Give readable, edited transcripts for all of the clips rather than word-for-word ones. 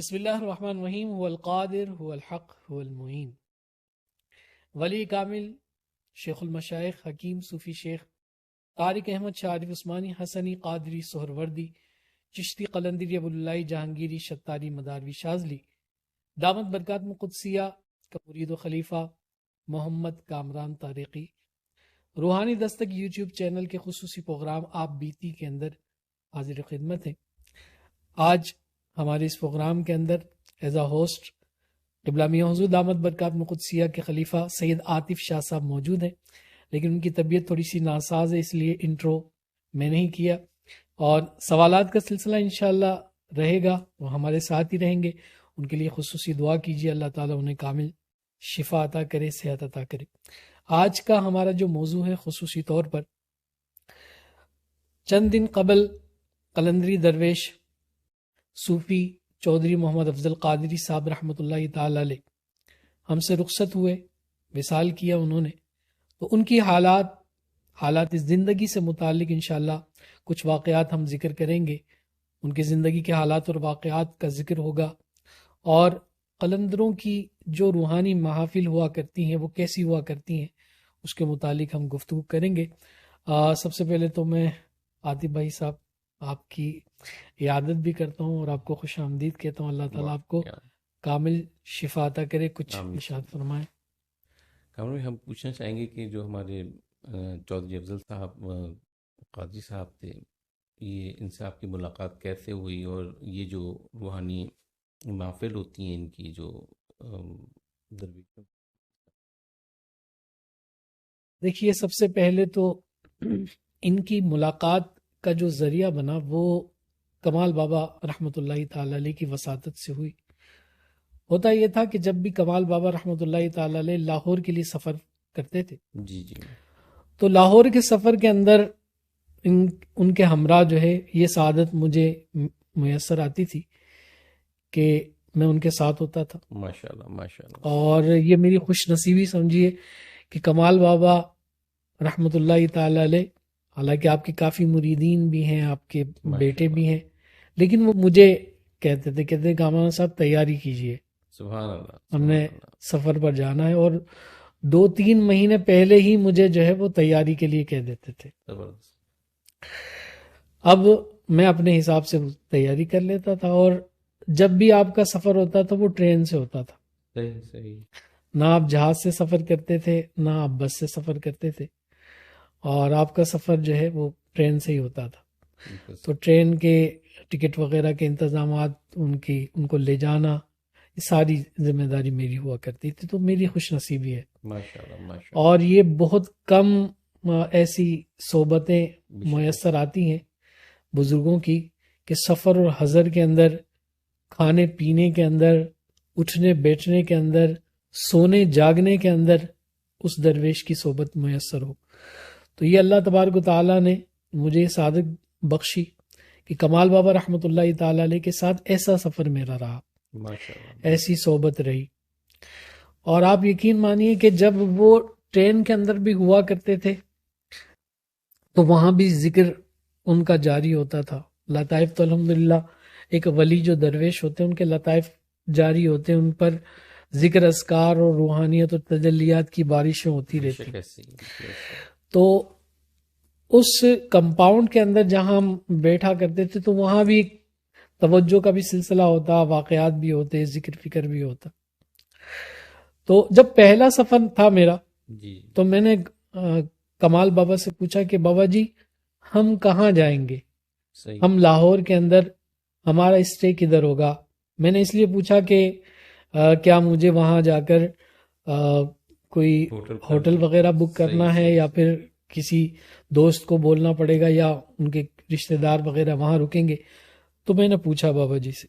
بسم اللہ الرحمن الرحیم هو القادر هو الحق هو المعین. ولی کامل شیخ المشائخ حکیم صوفی شیخ طارق احمد شاہ عارف عثمانی حسنی قادری سہروردی چشتی قلندری ابواللہ جہانگیری شتاری مداروی شاذلی دامت برکات قدسیہ کا مرید و خلیفہ محمد کامران طارقی روحانی دستک یوٹیوب چینل کے خصوصی پروگرام آپ بیتی کے اندر حاضر خدمت ہیں. آج ہمارے اس پروگرام کے اندر ایز اے ہوسٹ قبلہ میاں حضور دامت برکات قدسیہ کے خلیفہ سید عاطف شاہ صاحب موجود ہیں، لیکن ان کی طبیعت تھوڑی سی ناساز ہے، اس لیے انٹرو میں نہیں کیا. اور سوالات کا سلسلہ انشاءاللہ رہے گا، وہ ہمارے ساتھ ہی رہیں گے. ان کے لیے خصوصی دعا کیجیے، اللہ تعالیٰ انہیں کامل شفا عطا کرے، صحت عطا کرے. آج کا ہمارا جو موضوع ہے خصوصی طور پر چند دن قبل قلندری درویش صوفی چودھری محمد افضل قادری صاحب رحمۃ اللہ تعالی علیہ ہم سے رخصت ہوئے، وصال کیا انہوں نے. تو ان کی حالات زندگی سے متعلق انشاءاللہ کچھ واقعات ہم ذکر کریں گے. ان کی زندگی کے حالات اور واقعات کا ذکر ہوگا، اور قلندروں کی جو روحانی محافل ہوا کرتی ہیں وہ کیسی ہوا کرتی ہیں اس کے متعلق ہم گفتگو کریں گے. سب سے پہلے تو میں عاطف بھائی صاحب آپ کی عیادت بھی کرتا ہوں اور آپ کو خوش آمدید کہتا ہوں. اللہ تعالیٰ آپ کو کامل شفا عطا کرے. کچھ ارشاد فرمائیں. کامل ہم پوچھنا چاہیں گے کہ جو ہمارے چودھری افضل صاحب قادری صاحب تھے، یہ ان سے آپ کی ملاقات کیسے ہوئی، اور یہ جو روحانی محفل ہوتی ہیں ان کی جو درویشوں؟ دیکھیے، سب سے پہلے تو ان کی ملاقات کا جو ذریعہ بنا وہ کمال بابا رحمۃ اللہ تعالی علیہ کی وساطت سے ہوئی. ہوتا یہ تھا کہ جب بھی کمال بابا رحمۃ اللہ تعالی علیہ لاہور کے لیے سفر کرتے تھے جی تو لاہور کے سفر کے اندر ان کے ہمراہ جو ہے یہ سعادت مجھے میسر آتی تھی کہ میں ان کے ساتھ ہوتا تھا. ماشاءاللہ. اور یہ میری خوش نصیبی سمجھیے کہ کمال بابا رحمۃ اللہ تعالی علیہ، حالانکہ آپ کے کافی مریدین بھی ہیں، آپ کے بیٹے بھی ہیں، لیکن وہ مجھے کہتے تھے کامران صاحب تیاری کیجئے، سبحان اللہ، ہم نے سفر پر جانا ہے. اور 2-3 مہینے پہلے ہی مجھے جو ہے وہ تیاری کے لیے کہہ دیتے تھے. اب میں اپنے حساب سے تیاری کر لیتا تھا، اور جب بھی آپ کا سفر ہوتا تھا وہ ٹرین سے ہوتا تھا. صحیح. نہ آپ جہاز سے سفر کرتے تھے، نہ آپ بس سے سفر کرتے تھے، اور آپ کا سفر جو ہے وہ ٹرین سے ہی ہوتا تھا. تو ٹرین کے ٹکٹ وغیرہ کے انتظامات، ان کو لے جانا، یہ ساری ذمہ داری میری ہوا کرتی تھی. تو میری خوش نصیبی ہے ماشاءاللہ. اور یہ بہت کم ایسی صحبتیں میسر آتی ہیں بزرگوں کی کہ سفر اور حضر کے اندر، کھانے پینے کے اندر، اٹھنے بیٹھنے کے اندر، سونے جاگنے کے اندر اس درویش کی صحبت میسر ہو. تو یہ اللہ تبارک و تعالیٰ نے مجھے یہ سعادت بخشی کہ کمال بابا رحمۃ اللہ تعالی علیہ کے ساتھ ایسا سفر میرا رہا، ایسی صحبت رہی. اور آپ یقین مانیے کہ جب وہ ٹرین کے اندر بھی ہوا کرتے تھے تو وہاں بھی ذکر ان کا جاری ہوتا تھا. لطائف تو الحمدللہ ایک ولی جو درویش ہوتے ہیں ان کے لطائف جاری ہوتے ہیں، ان پر ذکر اذکار اور روحانیت اور تجلیات کی بارشیں ہوتی رہتی. تو اس کمپاؤنڈ کے اندر جہاں ہم بیٹھا کرتے تھے تو وہاں بھی توجہ کا بھی سلسلہ ہوتا، واقعات بھی ہوتے، ذکر فکر بھی ہوتا. تو جب پہلا سفر تھا میرا تو میں نے کمال بابا سے پوچھا کہ بابا جی ہم کہاں جائیں گے؟ ہم لاہور کے اندر، ہمارا اسٹے کدھر ہوگا؟ میں نے اس لیے پوچھا کہ کیا مجھے وہاں جا کر کوئی ہوٹل وغیرہ بک کرنا ہے، یا پھر کسی دوست کو بولنا پڑے گا، یا ان کے رشتہ دار وغیرہ وہاں رکیں گے؟ تو میں نے پوچھا بابا جی سے،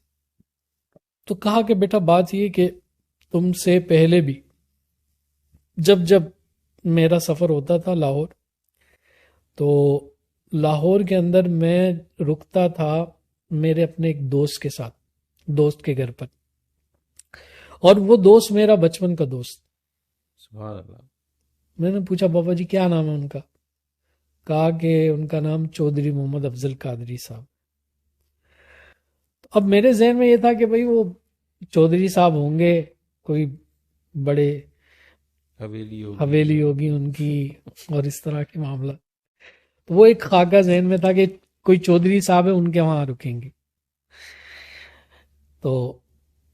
تو کہا کہ بیٹا بات یہ کہ تم سے پہلے بھی جب میرا سفر ہوتا تھا لاہور، تو لاہور کے اندر میں رکتا تھا میرے اپنے ایک دوست کے ساتھ، دوست کے گھر پر، اور وہ دوست میرا بچپن کا دوست. سبحان اللہ. میں نے پوچھا بابا جی کیا نام ہے ان کا؟ کہا کہ ان کا نام چودھری محمد افضل قادری صاحب. اب میرے ذہن میں یہ تھا کہ بھئی وہ چودھری صاحب ہوں گے، کوئی بڑے حویلی ہوگی ان کی، اور اس طرح کے معاملہ. تو وہ ایک خاکہ ذہن میں تھا کہ کوئی چودھری صاحب ہے، ان کے وہاں رکیں گے. تو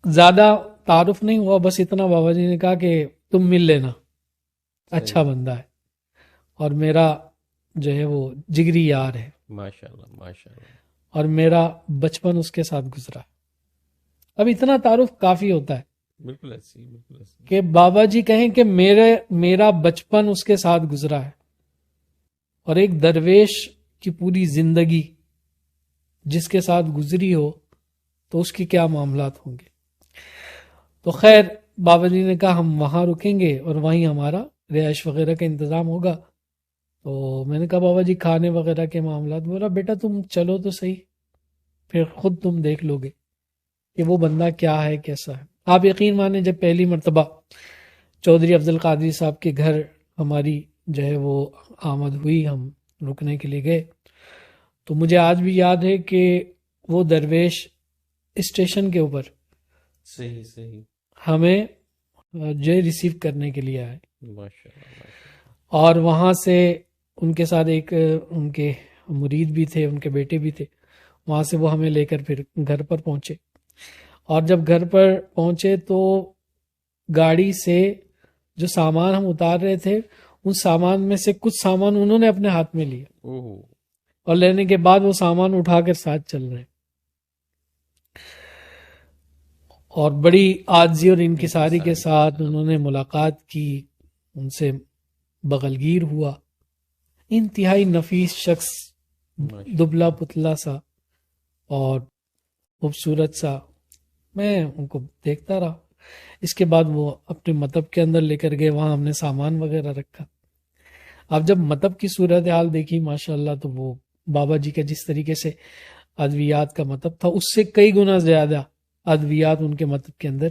زیادہ تعارف نہیں ہوا، بس اتنا بابا جی نے کہا کہ تم مل لینا، اچھا بندہ ہے اور میرا جو ہے وہ جگری یار ہے، ماشاءاللہ ماشاءاللہ. اور میرا بچپن اس کے ساتھ گزرا. اب اتنا تعارف کافی ہوتا ہے بالکل ایسی بالکل ایسی. کہ بابا جی کہیں کہ میرا بچپن اس کے ساتھ گزرا ہے، اور ایک درویش کی پوری زندگی جس کے ساتھ گزری ہو تو اس کی کیا معاملات ہوں گے. تو خیر بابا جی نے کہا ہم وہاں رکیں گے اور وہیں ہمارا رہائش وغیرہ کا انتظام ہوگا. تو میں نے کہا بابا جی کھانے وغیرہ کے معاملات. بولا بیٹا تم چلو تو صحیح، پھر خود تم دیکھ لو گے کہ وہ بندہ کیا ہے کیسا ہے. آپ یقین مانیں جب پہلی مرتبہ چودھری افضل قادری صاحب کے گھر ہماری جو ہے وہ آمد ہوئی، ہم رکنے کے لیے گئے، تو مجھے آج بھی یاد ہے کہ وہ درویش اسٹیشن کے اوپر صحیح صحیح ہمیں جو ریسیو کرنے کے لیے آئے، ماشاءاللہ. اور وہاں سے ان کے ساتھ ایک ان کے مرید بھی تھے، ان کے بیٹے بھی تھے. وہاں سے وہ ہمیں لے کر پھر گھر پر پہنچے، اور جب گھر پر پہنچے تو گاڑی سے جو سامان ہم اتار رہے تھے ان سامان میں سے کچھ سامان انہوں نے اپنے ہاتھ میں لیا، اور لینے کے بعد وہ سامان اٹھا کر ساتھ چل رہے، اور بڑی عاجزی اور انکساری کے ساتھ انہوں نے ملاقات کی، ان سے بغلگیر ہوا. انتہائی نفیس شخص، دبلا پتلا سا اور خوبصورت سا. میں ان کو دیکھتا رہا. اس کے بعد وہ اپنے مطب کے اندر لے کر گئے، وہاں ہم نے سامان وغیرہ رکھا. اب جب مطب کی صورتحال دیکھی ماشاءاللہ، تو وہ بابا جی کا جس طریقے سے ادویات کا مطب تھا اس سے کئی گنا زیادہ ادویات ان کے مطب کے اندر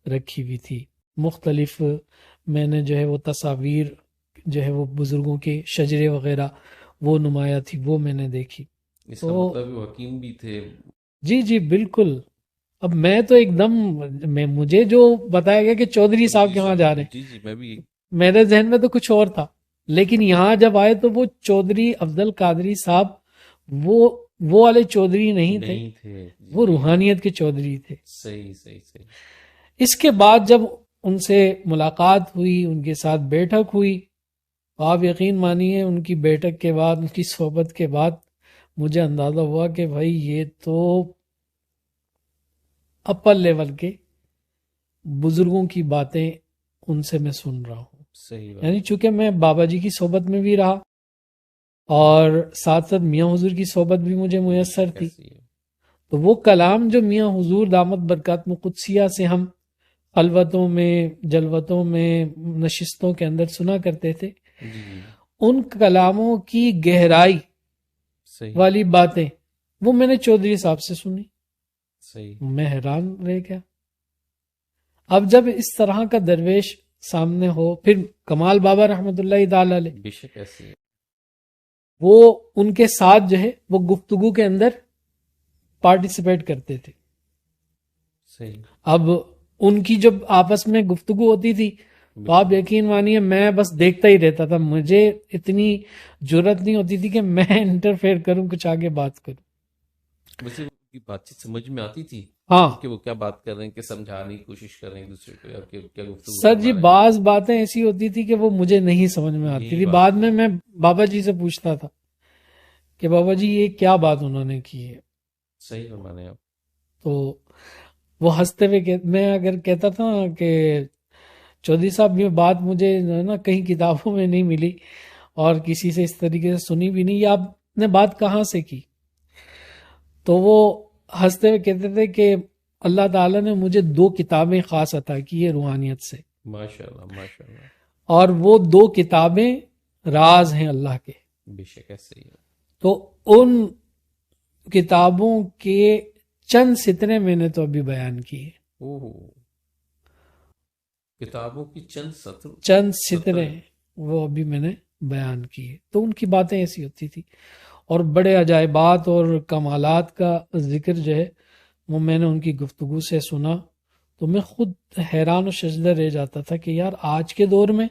رکھی ہوئی تھی. مختلف میں نے جو ہے وہ تصاویر جو ہے وہ بزرگوں کے شجرے وغیرہ وہ نمایاں تھی، وہ میں نے دیکھی. اس کا مطلب حکیم بھی تھے. جی جی بالکل. اب میں تو ایک دم مجھے جو بتایا گیا کہ چودھری صاحب کے وہاں جا رہے ہیں، جی جی میں بھی، میرے ذہن میں تو کچھ اور تھا، لیکن یہاں جب آئے تو وہ چودھری افضل قادری صاحب وہ والے چودھری نہیں تھے، وہ روحانیت کے چودھری تھے. صحیح صحیح صحیح. اس کے بعد جب ان سے ملاقات ہوئی، ان کے ساتھ بیٹھک ہوئی، آپ یقین مانیے ان کی بیٹھک کے بعد، ان کی صحبت کے بعد مجھے اندازہ ہوا کہ بھائی یہ تو اپر لیول کے بزرگوں کی باتیں ان سے میں سن رہا ہوں. صحیح بات. یعنی چونکہ میں بابا جی کی صحبت میں بھی رہا اور ساتھ ساتھ میاں حضور کی صحبت بھی مجھے میسر تھی، تو وہ کلام جو میاں حضور دامت برکات قدسیہ سے ہم خلوتوں میں، جلوتوں میں، نشستوں کے اندر سنا کرتے تھے، ان کلاموں کی گہرائی والی باتیں وہ میں نے چودھری صاحب سے سنی. میں حیران رہ گیا. اب جب اس طرح کا درویش سامنے ہو، پھر کمال بابا رحمت اللہ تعالی علیہ، بے شک ایسے وہ ان کے ساتھ جو ہے وہ گفتگو کے اندر پارٹیسپیٹ کرتے تھے. صحیح. اب ان کی جب آپس میں گفتگو ہوتی تھی تو آپ یقین مانیے میں بس دیکھتا ہی رہتا تھا، مجھے اتنی جرت نہیں ہوتی تھی کہ میں انٹرفیئر کروں، کچھ آگے بات کروں. ویسے بات چیت سمجھ میں آتی تھی ہاں کہ وہ کیا بات کر رہے ہیں، کہ سمجھانے کی کوشش کر رہے ہیں دوسرے کو، یا کیا گفتگو سر جی بعض باتیں ایسی ہوتی تھی کہ وہ مجھے نہیں سمجھ میں آتی تھی. بعد میں بابا جی سے پوچھتا تھا کہ بابا جی یہ کیا بات انہوں نے کی ہے. صحیح فرمانے آپ. تو وہ ہنستے ہوئے میں اگر کہتا تھا کہ چودھری صاحب یہ بات مجھے نا کہیں کتابوں میں نہیں ملی اور کسی سے اس طریقے سے سنی بھی نہیں، یہ آپ نے بات کہاں سے کی، تو وہ ہنستے ہوئے کہتے تھے کہ اللہ تعالیٰ نے مجھے 2 کتابیں خاص عطا کی ہے روحانیت سے. ماشاءاللہ ماشاءاللہ. اور وہ 2 کتابیں راز ہیں اللہ کے. بے شک ایسے ہی ہے. تو ان کتابوں کے چند سطریں میں نے تو ابھی بیان کیے. کتابوں کی چند سطریں وہ ابھی میں نے بیان کیے. تو ان کی باتیں ایسی ہوتی تھی، اور بڑے عجائبات اور کمالات کا ذکر جو ہے وہ میں نے ان کی گفتگو سے سنا. تو میں خود حیران و شجدہ رہ جاتا تھا کہ یار آج کے دور میں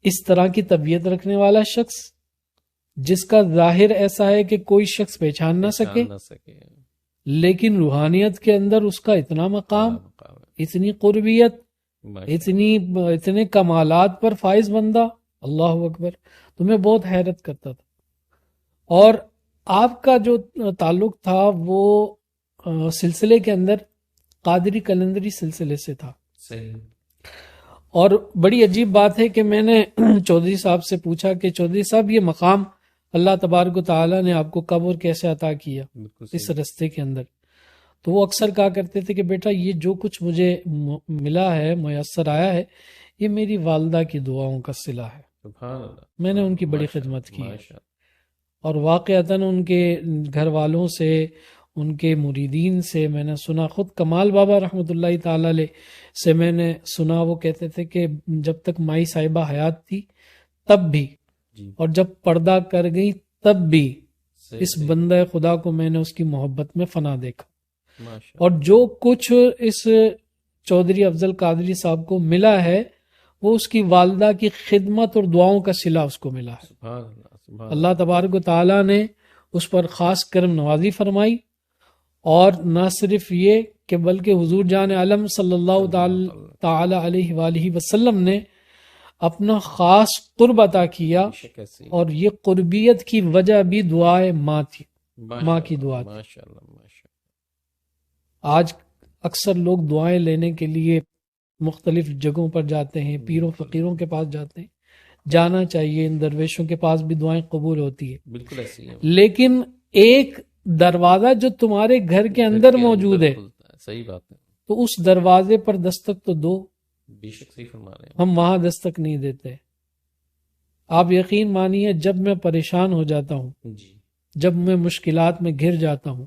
اس طرح کی طبیعت رکھنے والا شخص جس کا ظاہر ایسا ہے کہ کوئی شخص پہچان نہ سکے، لیکن روحانیت کے اندر اس کا اتنا مقام، اتنی قربیت، اتنے کمالات پر فائز بندہ، اللہ اکبر. تو میں بہت حیرت کرتا تھا. اور آپ کا جو تعلق تھا وہ سلسلے کے اندر قادری کلندری سلسلے سے تھا. صحیح. اور بڑی عجیب بات ہے کہ میں نے چودھری صاحب سے پوچھا کہ چودھری صاحب یہ مقام اللہ تبارک و تعالیٰ نے آپ کو کب اور کیسے عطا کیا اس رستے کے اندر؟ تو وہ اکثر کہا کرتے تھے کہ بیٹا یہ جو کچھ مجھے ملا ہے، میسر آیا ہے، یہ میری والدہ کی دعاؤں کا صلہ ہے. سبحان اللہ. میں نے ان کی بڑی خدمت کی ہے، اور واقعتاً ان کے گھر والوں سے، ان کے مریدین سے میں نے سنا. خود کمال بابا رحمۃ اللہ تعالی علیہ سے میں نے سنا، وہ کہتے تھے کہ جب تک مائی صاحبہ حیات تھی تب بھی، اور جب پردہ کر گئی تب بھی اس بندہ خدا کو میں نے اس کی محبت میں فنا دیکھا. اور جو کچھ اس چودھری افضل قادری صاحب کو ملا ہے وہ اس کی والدہ کی خدمت اور دعاؤں کا صلہ اس کو ملا ہے. اللہ تبارک و تعالیٰ نے اس پر خاص کرم نوازی فرمائی. اور نہ صرف یہ کہ بلکہ حضور جان عالم صلی اللہ تعالی علیہ وآلہ وسلم نے اپنا خاص قرب عطا کیا، اور یہ قربیت کی وجہ بھی دعائے ماں تھی، ماں کی دعا تھی. آج اکثر لوگ دعائیں لینے کے لیے مختلف جگہوں پر جاتے ہیں، پیروں فقیروں کے پاس جاتے ہیں. جانا چاہیے، ان درویشوں کے پاس بھی دعائیں قبول ہوتی ہے. بالکل ایسی ہے. لیکن ایک دروازہ جو تمہارے گھر کے اندر موجود ہے، صحیح بات ہے، تو اس دروازے پر دستک تو دو. بے شک صحیح فرما رہے ہیں. ہم وہاں دستک نہیں دیتے. آپ یقین مانیے جب میں پریشان ہو جاتا ہوں، جب میں مشکلات میں گھر جاتا ہوں،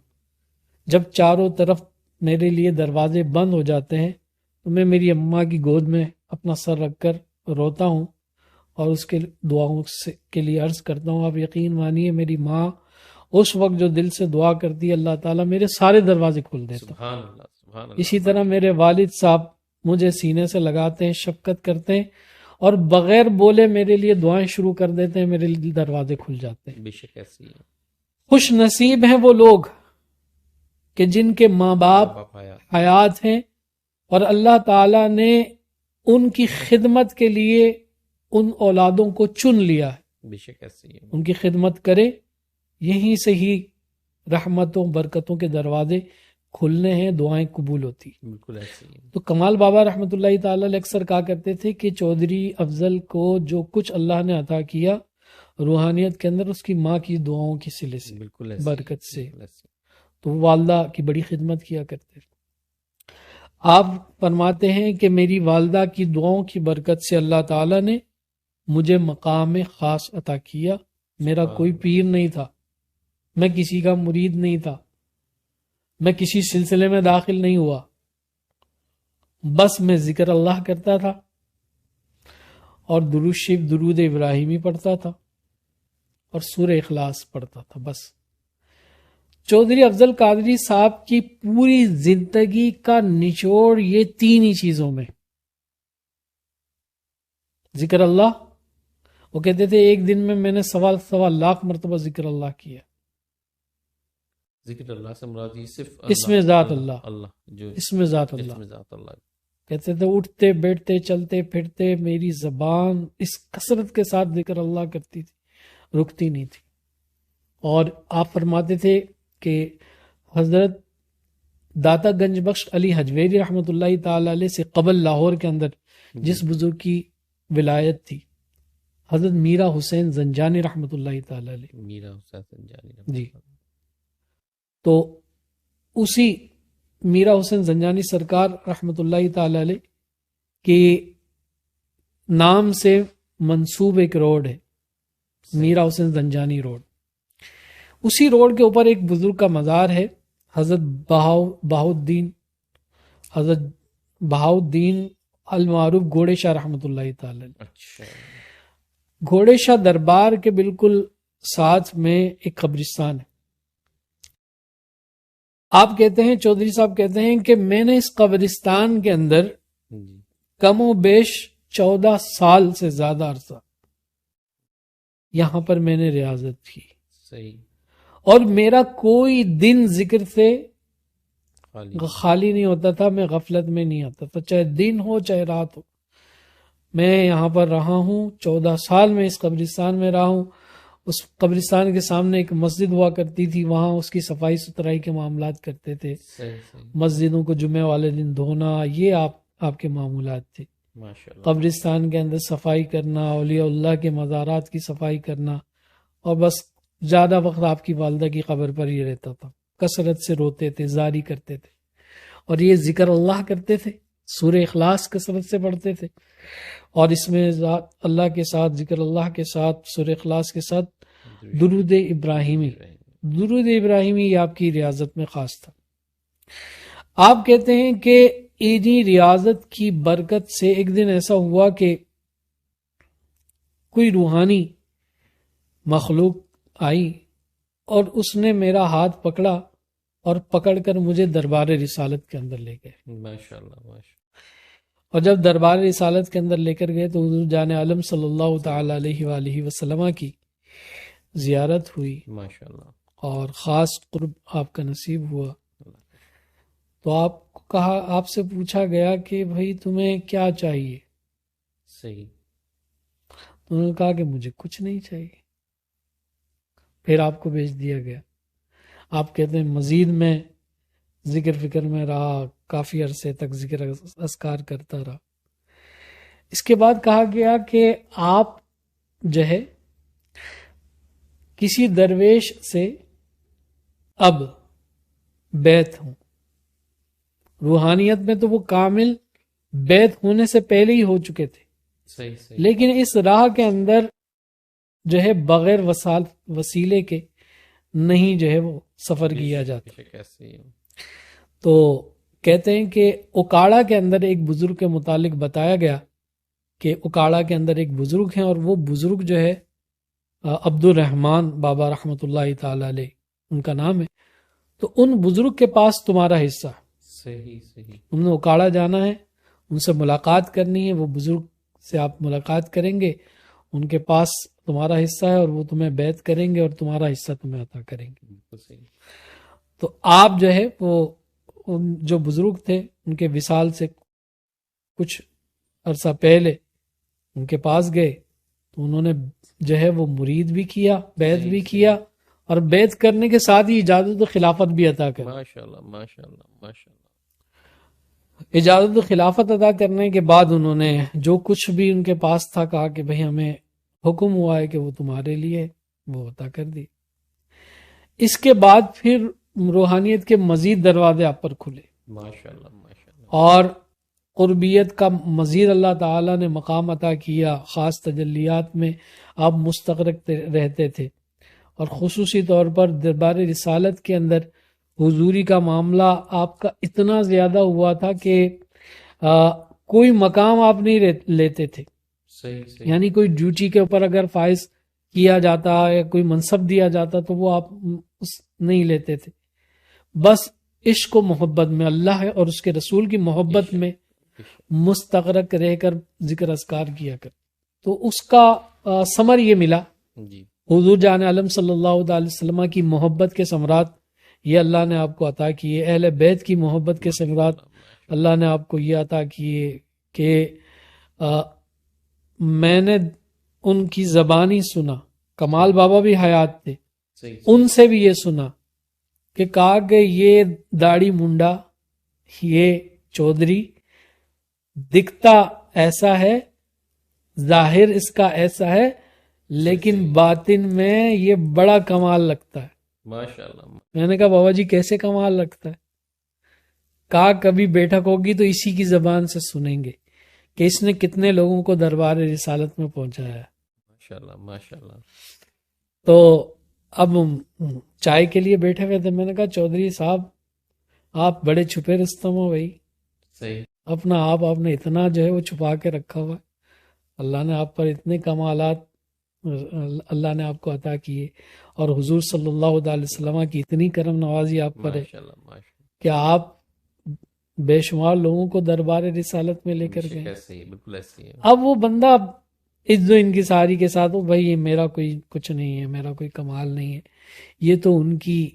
جب چاروں طرف میرے لیے دروازے بند ہو جاتے ہیں، تو میں میری اماں کی گود میں اپنا سر رکھ کر روتا ہوں اور اس کے دعاؤں کے لیے عرض کرتا ہوں. آپ یقین مانیے میری ماں اس وقت جو دل سے دعا کرتی ہے، اللہ تعالیٰ میرے سارے دروازے کھول دیتا. سبحان اللہ، سبحان اللہ. اسی طرح میرے والد صاحب مجھے سینے سے لگاتے ہیں، شفقت کرتے ہیں، اور بغیر بولے میرے لیے دعائیں شروع کر دیتے ہیں، میرے لیے دروازے کھل جاتے ہیں. بے شک ایسی ہے. خوش نصیب ہیں وہ لوگ کہ جن کے ماں باپ حیات ہیں اور اللہ تعالیٰ نے ان کی خدمت کے لیے ان اولادوں کو چن لیا ہے. بے شک ایسی ہے. ان کی خدمت کرے، یہیں سے ہی رحمتوں برکتوں کے دروازے کھلنے ہیں، دعائیں قبول ہوتی. بالکل ایسی ہے. تو کمال بابا رحمۃ اللہ تعالی علیہ اکثر کہا کرتے تھے کہ چودھری افضل کو جو کچھ اللہ نے عطا کیا روحانیت کے اندر، اس کی ماں کی دعاؤں کی صلے سے، بالکل برکت سے. تو والدہ کی بڑی خدمت کیا کرتے. آپ فرماتے ہیں کہ میری والدہ کی دعاؤں کی برکت سے اللہ تعالیٰ نے مجھے مقام خاص عطا کیا. میرا کوئی پیر نہیں تھا، میں کسی کا مرید نہیں تھا، میں کسی سلسلے میں داخل نہیں ہوا، بس میں ذکر اللہ کرتا تھا اور درود شریف، درود ابراہیمی پڑھتا تھا اور سورہ اخلاص پڑھتا تھا. بس چودھری افضل قادری صاحب کی پوری زندگی کا نچوڑ یہ تین ہی چیزوں میں. ذکر اللہ، وہ کہتے تھے ایک دن میں نے 1.25 لاکھ مرتبہ ذکر اللہ کیا. ذکر اللہ سے مراد یہ صرف اس میں ذات اللہ، اللہ جو اس میں ذات اللہ. کہتے تھے اٹھتے بیٹھتے چلتے پھرتے میری زبان اس کثرت کے ساتھ ذکر اللہ کرتی تھی، رکتی نہیں تھی. اور آپ فرماتے تھے کہ حضرت داتا گنج بخش علی حجویری رحمۃ اللہ تعالی علیہ سے قبل لاہور کے اندر جس بزرگ کی ولایت تھی، حضرت میرا حسین زنجانی رحمۃ اللہ تعالی علیہ. میرا حسین زنجانی جی. تو اسی میرا حسین زنجانی سرکار رحمۃ اللہ تعالی علیہ کے نام سے منسوب ایک روڈ ہے، میرا حسین زنجانی روڈ. اسی روڈ کے اوپر ایک بزرگ کا مزار ہے، حضرت بہاؤالدین المعروف گھوڑے شاہ رحمۃ اللہ تعالی علیہ. اچھا. گھوڑے شاہ دربار کے بالکل ساتھ میں ایک قبرستان ہے. آپ کہتے ہیں، چودھری صاحب کہتے ہیں کہ میں نے اس قبرستان کے اندر جی کم و بیش 14 سال سے زیادہ عرصہ یہاں پر میں نے ریاضت کی، صحیح، اور میرا کوئی دن ذکر سے خالی خالی نہیں ہوتا تھا، میں غفلت میں نہیں آتا تھا، چاہے دن ہو چاہے رات ہو۔ میں یہاں پر رہا ہوں، 14 سال میں اس قبرستان میں رہا ہوں۔ اس قبرستان کے سامنے ایک مسجد ہوا کرتی تھی، وہاں اس کی صفائی ستھرائی کے معاملات کرتے تھے، صحیح صحیح، مسجدوں کو جمعے والے دن دھونا، یہ آپ کے معمولات تھے۔ ماشاء اللہ، قبرستان کے اندر صفائی کرنا، اولیاء اللہ کے مزارات کی صفائی کرنا، اور بس زیادہ وقت آپ کی والدہ کی قبر پر ہی رہتا تھا۔ کثرت سے روتے تھے، زاری کرتے تھے، اور یہ ذکر اللہ کرتے تھے، سورہ اخلاص کثرت سے پڑھتے تھے، اور اس میں اللہ کے ساتھ، ذکر اللہ کے ساتھ، سورہ اخلاص کے ساتھ درود ابراہیمی، درود ابراہیمی یہ آپ کی ریاضت میں خاص تھا۔ آپ کہتے ہیں کہ انہی ریاضت کی برکت سے ایک دن ایسا ہوا کہ کوئی روحانی مخلوق آئی اور اس نے میرا ہاتھ پکڑا اور پکڑ کر مجھے دربار رسالت کے اندر لے گئے۔ ماشاء اللہ، ماشاء اور جب دربار رسالت کے اندر لے کر گئے تو حضور جان عالم صلی اللہ تعالی علیہ وآلہ وسلم کی زیارت ہوئی، اللہ، ماشاء اللہ، اور خاص قرب آپ کا نصیب ہوا۔ تو آپ کو کہا، آپ سے پوچھا گیا کہ بھائی تمہیں کیا چاہیے؟ صحیح، انہوں نے کہا کہ مجھے کچھ نہیں چاہیے۔ پھر آپ کو بھیج دیا گیا۔ آپ کہتے ہیں مزید میں ذکر فکر میں رہا، کافی عرصے تک ذکر اذکار کرتا رہا۔ اس کے بعد کہا گیا کہ آپ جو ہے کسی درویش سے اب بیعت ہوں۔ روحانیت میں تو وہ کامل بیعت ہونے سے پہلے ہی ہو چکے تھے، صحیح صحیح، لیکن اس راہ کے اندر جو ہے بغیر وسیلے کے نہیں جو ہے وہ سفر کیا جاتا۔ کیسے؟ تو کہتے ہیں کہ اکاڑا کے اندر ایک بزرگ کے متعلق بتایا گیا کہ اکاڑا کے اندر ایک بزرگ ہیں، اور وہ بزرگ جو ہے عبد الرحمن بابا رحمۃ اللہ تعالی علیہ ان کا نام ہے۔ تو ان بزرگ کے پاس تمہارا حصہ ہے، صحیح صحیح، تم نے اکاڑا جانا ہے، ان سے ملاقات کرنی ہے، وہ بزرگ سے آپ ملاقات کریں گے، ان کے پاس تمہارا حصہ ہے، اور وہ تمہیں بیعت کریں گے اور تمہارا حصہ تمہیں عطا کریں گے۔ بالکل صحیح، تو آپ جو ہے وہ جو بزرگ تھے ان کے وصال سے کچھ عرصہ پہلے ان کے پاس گئے، تو انہوں نے جو ہے وہ مرید بھی کیا، بیعت بھی کیا، اور بیعت کرنے کے ساتھ ہی اجازت و خلافت بھی عطا کر۔ ماشاء اللہ، ماشاء اللہ، ماشاء اللہ، اجازت و خلافت ادا کرنے کے بعد انہوں نے جو کچھ بھی ان کے پاس تھا کہا کہ بھئی ہمیں حکم ہوا ہے کہ وہ تمہارے لیے، وہ عطا کر دی۔ اس کے بعد پھر روحانیت کے مزید دروازے آپ پر کھلے، ماشاء اللہ، ماشاء اللہ، اور قربیت کا مزید اللہ تعالیٰ نے مقام عطا کیا، خاص تجلیات میں آپ مستغرق رہتے تھے، اور خصوصی طور پر دربار رسالت کے اندر حضوری کا معاملہ آپ کا اتنا زیادہ ہوا تھا کہ کوئی مقام آپ نہیں لیتے تھے، صحیح صحیح، یعنی کوئی ڈیوٹی کے اوپر اگر فائز کیا جاتا یا کوئی منصب دیا جاتا تو وہ آپ نہیں لیتے تھے، بس عشق و محبت میں، اللہ اور اس کے رسول کی محبت میں مستغرق رہ کر ذکر اذکار کیا کر۔ تو اس کا ثمر یہ ملا، جی، حضور جان عالم صلی اللہ علیہ وسلم کی محبت کے ثمرات یہ اللہ نے آپ کو عطا کیے، اہل بیت کی محبت کے ثمرات اللہ نے آپ کو یہ عطا کیے کہ میں نے ان کی زبانی سنا، کمال بابا بھی حیات تھے، صحیح، ان سے بھی یہ سنا کہ کہا کہ یہ داڑھی منڈا، یہ چودھری دکھتا ایسا ہے، ظاہر اس کا ایسا ہے، لیکن باطن میں یہ بڑا کمال لگتا ہے۔ ماشاء اللہ، میں نے کہا بابا جی کیسے کمال لگتا ہے؟ کہا کبھی بیٹھک ہوگی تو اسی کی زبان سے سنیں گے کہ اس نے کتنے لوگوں کو دربار رسالت میں پہنچایا ہے۔ ماشاء اللہ، ماشاء اللہ، تو اب چائے کے لیے بیٹھے ہوئے تھے، میں نے کہا چودھری صاحب آپ بڑے چھپے رستم ہو بھائی، صحیح، اپنا آپ نے اتنا جو ہے وہ چھپا کے رکھا ہوا ہے، اللہ نے آپ پر اتنے کمالات اللہ نے آپ کو عطا کیے، اور حضور صلی اللہ علیہ وسلم کی اتنی کرم نوازی آپ پر ہے ماشاء اللہ کہ آپ بے شمار لوگوں کو دربار رسالت میں لے بے کر شک گئے۔ ایسے ہی، بالکل ایسے ہی ہے۔ اب وہ بندہ عز و انکساری کے ساتھ، وہ بھائی میرا کوئی کچھ نہیں ہے، میرا کوئی کمال نہیں ہے، یہ تو ان کی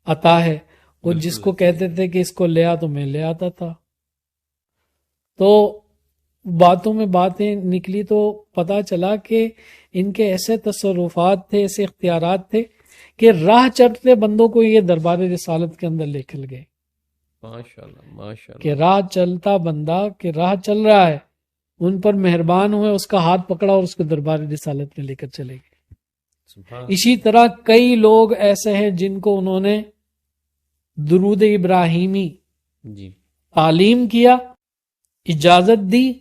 عطا ہے، وہ جس بالکل کو ایسے ہی کہتے ہے۔ تھے کہ اس کو لے آ تو میں لے آتا تھا۔ تو باتوں میں باتیں نکلی تو پتا چلا کہ ان کے ایسے تصرفات تھے، ایسے اختیارات تھے کہ راہ چلتے بندوں کو یہ دربار رسالت کے اندر لے کر گئے، ماشاء اللہ ماشاء کہ اللہ۔ راہ چلتا بندہ کہ راہ چل رہا ہے، ان پر مہربان ہوئے، اس کا ہاتھ پکڑا اور اس کو دربار رسالت میں لے کر چلے گئے۔ سبحان اسی طرح کئی لوگ ایسے ہیں جن کو انہوں نے درود ابراہیمی جی تعلیم کیا، اجازت دی،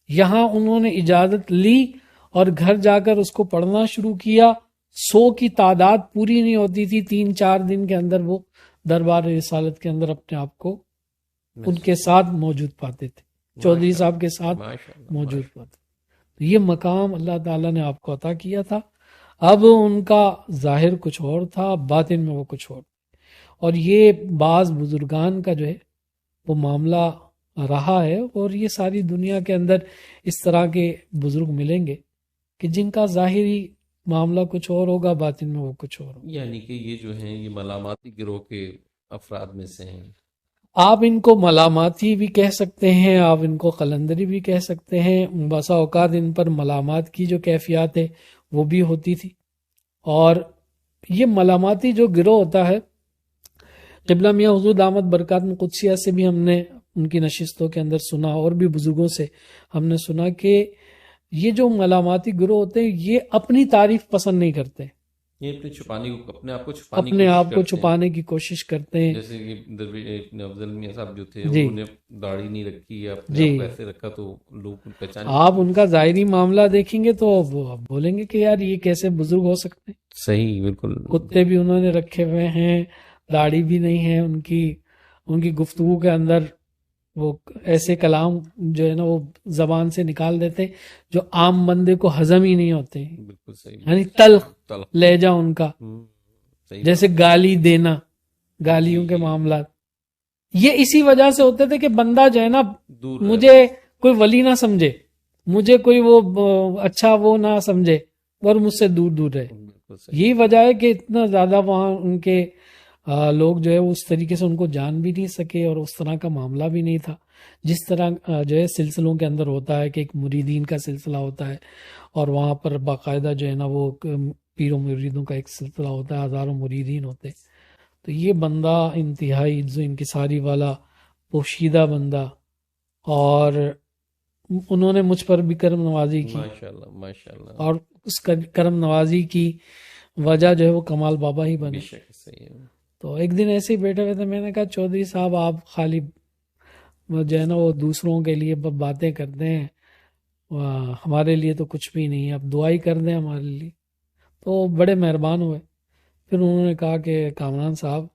یہاں انہوں نے اجازت لی اور گھر جا کر اس کو پڑھنا شروع کیا۔ 100 کی تعداد پوری نہیں ہوتی تھی، 3-4 دن کے اندر وہ دربار رسالت کے اندر اپنے آپ کو ان کے ساتھ موجود پاتے تھے، چودھری صاحب کے ساتھ ماشاء اللہ موجود پاتے۔ تو یہ مقام اللہ تعالیٰ نے آپ کو عطا کیا تھا۔ اب ان کا ظاہر کچھ اور تھا، باطن میں وہ کچھ اور، اور یہ بعض بزرگان کا جو ہے وہ معاملہ رہا ہے، اور یہ ساری دنیا کے اندر اس طرح کے بزرگ ملیں گے کہ جن کا ظاہری معاملہ کچھ اور ہوگا، باطن میں وہ کچھ اور ہوگا۔ یعنی کہ یہ جو ہیں یہ ملاماتی گروہ کے افراد میں سے ہیں۔ آپ ان کو ملاماتی بھی کہہ سکتے ہیں، آپ ان کو قلندری بھی کہہ سکتے ہیں، بسا اوقات ان پر ملامات کی جو کیفیات ہے وہ بھی ہوتی تھی۔ اور یہ ملاماتی جو گروہ ہوتا ہے، قبلہ میاں حضور دامت برکات قدسیہ سے بھی ہم نے ان کی نشستوں کے اندر سنا، اور بھی بزرگوں سے ہم نے سنا کہ یہ جو ملاماتی گروہ ہوتے ہیں یہ اپنی تعریف پسند نہیں کرتے، یہ اپنے چھپانے کو، اپنے آپ کو چھپانے کی اپنے کوشش آپ کو کرتے ہیں۔ چھپانے کی کوشش کرتے ہیں۔ جیسے کہ درویش افضل میاں صاحب جو تھے جی انہوں نے داڑھی نہیں رکھی یا اپنے جی، آپ کو ایسے رکھا تو لوگ پہچان آپ ان کا ظاہری معاملہ دیکھیں گے تو وہ آپ بولیں گے کہ یار یہ کیسے بزرگ ہو سکتے ہیں؟ صحیح، بالکل کتے بھی انہوں نے رکھے ہوئے ہیں، داڑھی بھی نہیں ہے ان کی گفتگو کے اندر وہ ایسے کلام جو ہے نا وہ زبان سے نکال دیتے جو عام بندے کو ہضم ہی نہیں ہوتے، بالکل صحیح، یعنی تلخ تلخ۔ لہجہ ان کا، صحیح جیسے گالی دینا، گالیوں کے معاملات یہ اسی وجہ سے ہوتے تھے کہ بندہ جو ہے نا دور مجھے کوئی ولی نہ سمجھے، مجھے کوئی وہ اچھا وہ نہ سمجھے اور مجھ سے دور دور رہے۔ بالکل صحیح، یہی وجہ ہے کہ اتنا زیادہ وہاں ان کے لوگ جو ہے اس طریقے سے ان کو جان بھی نہیں سکے، اور اس طرح کا معاملہ بھی نہیں تھا جس طرح جو ہے سلسلوں کے اندر ہوتا ہے کہ ایک مریدین کا سلسلہ ہوتا ہے، اور وہاں پر باقاعدہ جو ہے نا وہ پیروں مریدوں کا ایک سلسلہ ہوتا ہے، ہزاروں مریدین ہوتے ہیں۔ تو یہ بندہ انتہائی عز و انکساری والا پوشیدہ بندہ، اور انہوں نے مجھ پر بھی کرم نوازی کی، ماشاءاللہ ماشاءاللہ، اور اس کرم نوازی کی وجہ جو ہے وہ کمال بابا ہی بنے۔ بے شک صحیح ہے۔ تو ایک دن ایسے ہی بیٹھے ہوئے تھے، میں نے کہا چودھری صاحب آپ خالی جو ہے نا وہ دوسروں کے لیے باتیں کرتے ہیں، ہمارے لیے تو کچھ بھی نہیں ہے، آپ دعا ہی کر دیں ہمارے لیے۔ تو بڑے مہربان ہوئے۔ پھر انہوں نے کہا کہ کامران صاحب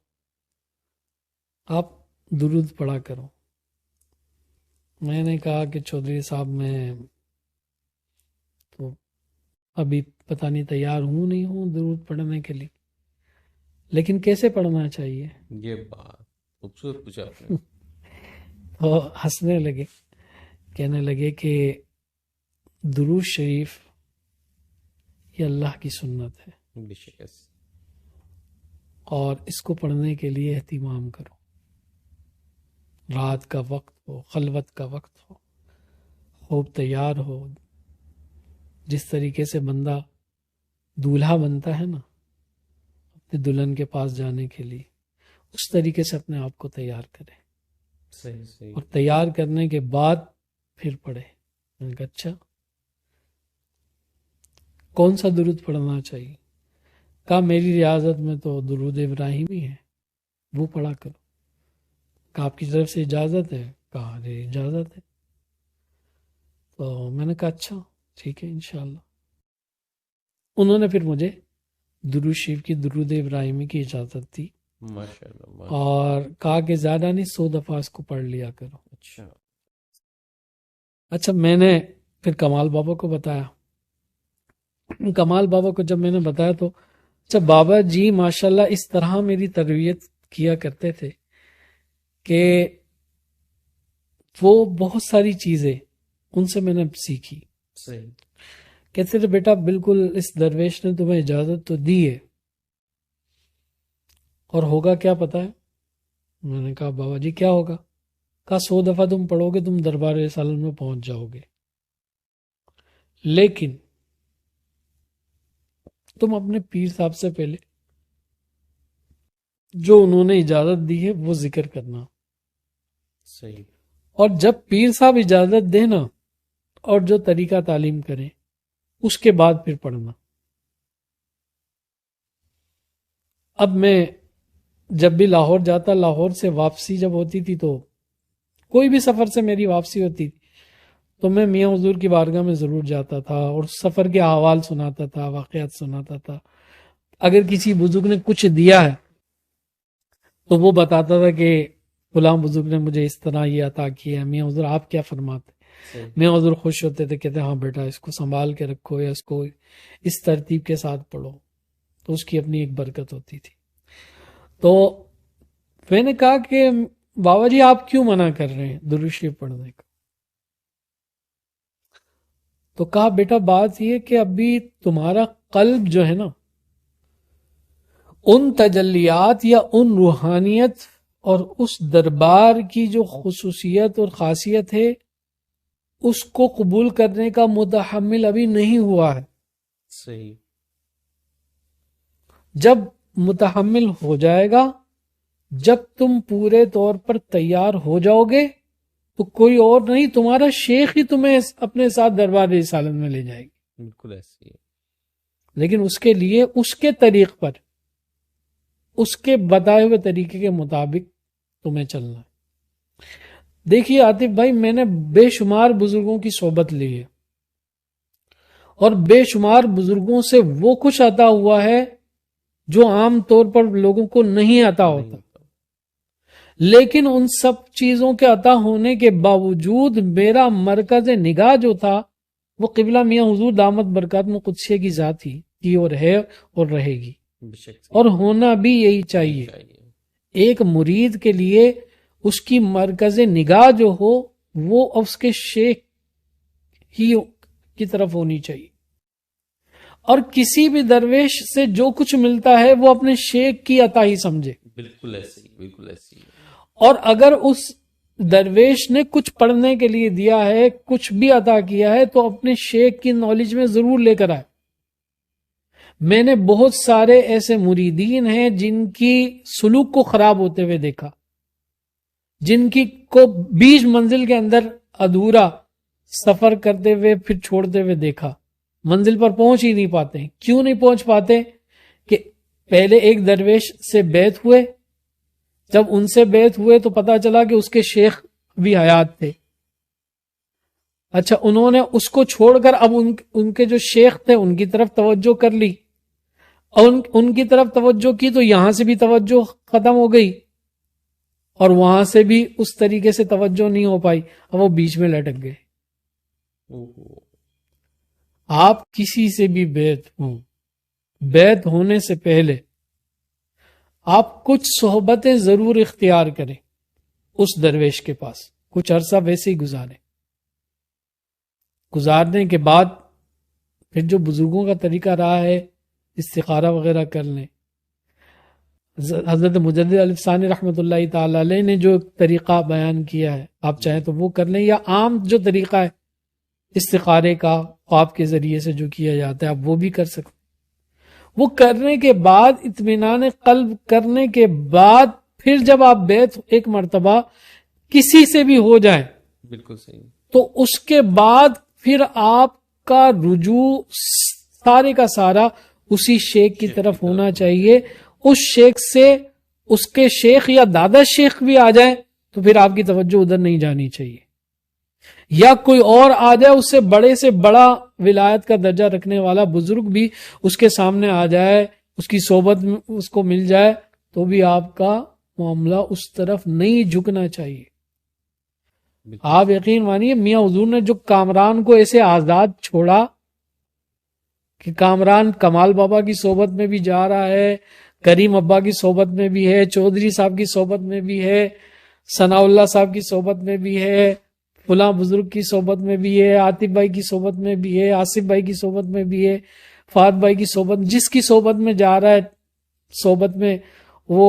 آپ درود پڑھا کرو۔ میں نے کہا کہ چودھری صاحب میں تو ابھی پتہ نہیں تیار ہوں نہیں ہوں درود پڑھنے کے لیے، لیکن کیسے پڑھنا چاہیے؟ یہ بات خوبصورت پوچھا آپ نے۔ تو ہنسنے لگے، کہنے لگے کہ درود شریف یہ اللہ کی سنت ہے، بے شک ایسے، اور اس کو پڑھنے کے لیے اہتمام کرو، رات کا وقت ہو، خلوت کا وقت ہو، خوب تیار ہو، جس طریقے سے بندہ دولہا بنتا ہے نا اپنے دلہن کے پاس جانے کے لیے، اس طریقے سے اپنے آپ کو تیار کرے، صحیح صحیح، اور تیار کرنے کے بعد پھر پڑھے۔ میں نے کہا اچھا کون سا درود پڑھنا چاہیے؟ کہا میری ریاضت میں تو درود ابراہیمی ہے، وہ پڑھا کرو۔ کہا آپ کی طرف سے اجازت ہے؟ کہا جی اجازت ہے۔ تو میں نے کہا اچھا ٹھیک ہے انشاءاللہ۔ انہوں نے پھر مجھے درود شریف کی، درود ابراہیمی کی اجازت دی، ماشاءاللہ اور کہا کہ زیادہ نہیں 100 دفعہ اس کو پڑھ لیا کرو۔ اچھا، اچھا میں نے پھر کمال بابا کو بتایا، کمال بابا کو جب میں نے بتایا تو اچھا بابا جی ماشاءاللہ اس طرح میری تربیت کیا کرتے تھے کہ وہ بہت ساری چیزیں ان سے میں نے سیکھی. صحیح. کہتے تھے بیٹا بالکل اس درویش نے تمہیں اجازت تو دی ہے اور ہوگا کیا پتا ہے؟ میں نے کہا بابا جی کیا ہوگا؟ کہا 100 دفعہ تم پڑھو گے تم دربار رسالت میں پہنچ جاؤ گے، لیکن تم اپنے پیر صاحب سے پہلے جو انہوں نے اجازت دی ہے وہ ذکر کرنا. صحیح. اور جب پیر صاحب اجازت دینا اور جو طریقہ تعلیم کریں اس کے بعد پھر پڑھنا. اب میں جب بھی لاہور جاتا، لاہور سے واپسی جب ہوتی تھی تو کوئی بھی سفر سے میری واپسی ہوتی تھی تو میں میاں حضور کی بارگاہ میں ضرور جاتا تھا اور سفر کے احوال سناتا تھا، واقعات سناتا تھا. اگر کسی بزرگ نے کچھ دیا ہے تو وہ بتاتا تھا کہ غلام بزرگ نے مجھے اس طرح یہ عطا کیا ہے، میاں حضور آپ کیا فرماتے؟ میاں حضور خوش ہوتے تھے، کہتے ہاں بیٹا اس کو سنبھال کے رکھو یا اس کو اس ترتیب کے ساتھ پڑھو، تو اس کی اپنی ایک برکت ہوتی تھی. تو میں نے کہا کہ بابا جی آپ کیوں منع کر رہے ہیں درود شریف پڑھنے کا؟ تو کہا بیٹا بات یہ کہ ابھی تمہارا قلب جو ہے نا ان تجلیات یا ان روحانیت اور اس دربار کی جو خصوصیت اور خاصیت ہے اس کو قبول کرنے کا متحمل ابھی نہیں ہوا ہے. صحیح. جب متحمل ہو جائے گا، جب تم پورے طور پر تیار ہو جاؤ گے تو کوئی اور نہیں، تمہارا شیخ ہی تمہیں اپنے ساتھ دربار رسالت میں لے جائے گی. بالکل ایسی ہے. لیکن اس کے لیے اس کے طریق پر، اس کے بتائے ہوئے طریقے کے مطابق تمہیں چلنا ہے. دیکھیے عاطف بھائی، میں نے بے شمار بزرگوں کی صحبت لی ہے اور بے شمار بزرگوں سے وہ کچھ عطا ہوا ہے جو عام طور پر لوگوں کو نہیں عطا ہوتا. لیکن ان سب چیزوں کے عطا ہونے کے باوجود میرا مرکز نگاہ جو تھا وہ قبلہ میاں حضور دامت برکات میں قدسیہ کی ذات ہی تھی اور ہے اور رہے گی، اور ہونا بھی یہی چاہیے. ایک مرید کے لیے اس کی مرکز نگاہ جو ہو وہ اس کے شیخ ہی کی طرف ہونی چاہیے، اور کسی بھی درویش سے جو کچھ ملتا ہے وہ اپنے شیخ کی عطا ہی سمجھے. بالکل ایسی، بالکل ایسی. اور اگر اس درویش نے کچھ پڑھنے کے لیے دیا ہے، کچھ بھی عطا کیا ہے، تو اپنے شیخ کی نالج میں ضرور لے کر آئے. میں نے بہت سارے ایسے مریدین ہیں جن کی سلوک کو خراب ہوتے ہوئے دیکھا، جن کی کو بیچ منزل کے اندر ادھورا سفر کرتے ہوئے پھر چھوڑتے ہوئے دیکھا. منزل پر پہنچ ہی نہیں پاتے. کیوں نہیں پہنچ پاتے؟ کہ پہلے ایک درویش سے بیعت ہوئے، جب ان سے بیعت ہوئے تو پتا چلا کہ اس کے شیخ بھی حیات تھے. اچھا، انہوں نے اس کو چھوڑ کر اب ان کے جو شیخ تھے ان کی طرف توجہ کر لی، اور ان کی طرف توجہ کی تو یہاں سے بھی توجہ ختم ہو گئی اور وہاں سے بھی اس طریقے سے توجہ نہیں ہو پائی. اب وہ بیچ میں لٹک گئے. آپ کسی سے بھی بیعت ہوں، بیعت ہونے سے پہلے آپ کچھ صحبتیں ضرور اختیار کریں اس درویش کے پاس، کچھ عرصہ ویسے ہی گزاریں. گزارنے کے بعد پھر جو بزرگوں کا طریقہ رہا ہے استخارہ وغیرہ کر لیں. حضرت مجدد الف ثانی رحمۃ اللہ تعالی علیہ نے جو طریقہ بیان کیا ہے آپ چاہیں تو وہ کر لیں، یا عام جو طریقہ ہے استخارے کا خواب کے ذریعے سے جو کیا جاتا ہے آپ وہ بھی کر سکتے. وہ کرنے کے بعد اطمینان قلب کرنے کے بعد پھر جب آپ بیعت ایک مرتبہ کسی سے بھی ہو جائیں، بالکل صحیح، تو اس کے بعد پھر آپ کا رجوع سارے کا سارا اسی شیخ کی طرف ہونا چاہیے. اس شیخ سے اس کے شیخ یا دادا شیخ بھی آ جائیں تو پھر آپ کی توجہ ادھر نہیں جانی چاہیے، یا کوئی اور آ جائے اس سے بڑا ولایت کا درجہ رکھنے والا بزرگ بھی اس کے سامنے آ جائے، اس کی صحبت اس کو مل جائے، تو بھی آپ کا معاملہ اس طرف نہیں جھکنا چاہیے. آپ یقین مانیے میاں حضور نے جو کامران کو ایسے آزاد چھوڑا کہ کامران کمال بابا کی صحبت میں بھی جا رہا ہے، کریم ابا کی صحبت میں بھی ہے، چودھری صاحب کی صحبت میں بھی ہے، ثناء اللہ صاحب کی صحبت میں بھی ہے، فلاں بزرگ کی صحبت میں بھی ہے، عاطف بھائی کی صحبت میں بھی ہے، آصف بھائی کی صحبت میں بھی ہے، فہد بھائی کی صحبت، جس کی صحبت میں جا رہا ہے صحبت میں وہ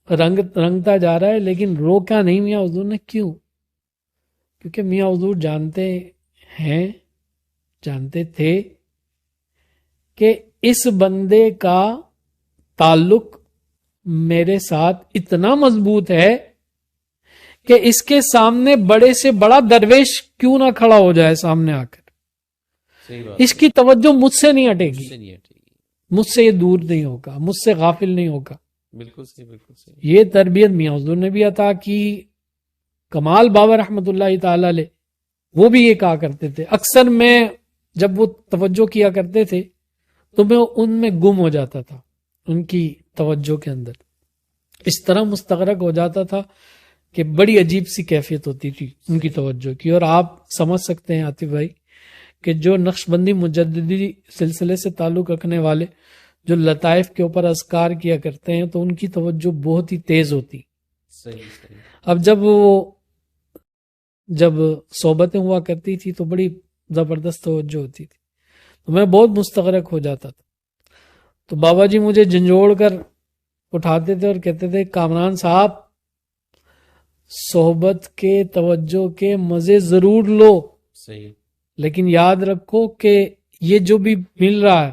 رنگتا جا رہا ہے، لیکن روکا نہیں میاں حضور نے. کیوں؟ کیونکہ میاں حضور جانتے تھے کہ اس بندے کا تعلق میرے ساتھ اتنا مضبوط ہے کہ اس کے سامنے بڑے سے بڑا درویش کیوں نہ کھڑا ہو جائے سامنے آ کر، اس کی توجہ مجھ سے نہیں ہٹے گی، مجھ سے یہ دور نہیں ہوگا، مجھ سے غافل نہیں ہوگا. بالکل صحیح، بالکل صحیح. یہ تربیت میاں حضور نے بھی عطا کی. کمال بابا رحمت اللہ تعالی علیہ وہ بھی یہ کہا کرتے تھے. اکثر میں جب وہ توجہ کیا کرتے تھے تو میں ان میں گم ہو جاتا تھا، ان کی توجہ کے اندر اس طرح مستغرق ہو جاتا تھا کہ بڑی عجیب سی کیفیت ہوتی تھی ان کی توجہ کی. اور آپ سمجھ سکتے ہیں عاطف بھائی کہ جو نقشبندی مجددی سلسلے سے تعلق رکھنے والے جو لطائف کے اوپر اذکار کیا کرتے ہیں تو ان کی توجہ بہت ہی تیز ہوتی. صحیح. اب جب صحبتیں ہوا کرتی تھی تو بڑی زبردست توجہ ہوتی تھی، تو میں بہت مستغرق ہو جاتا تھا. تو بابا جی مجھے جھنجھوڑ کر اٹھاتے تھے اور کہتے تھے کامران صاحب صحبت کے توجہ کے مزے ضرور لو، صحیح، لیکن یاد رکھو کہ یہ جو بھی مل رہا ہے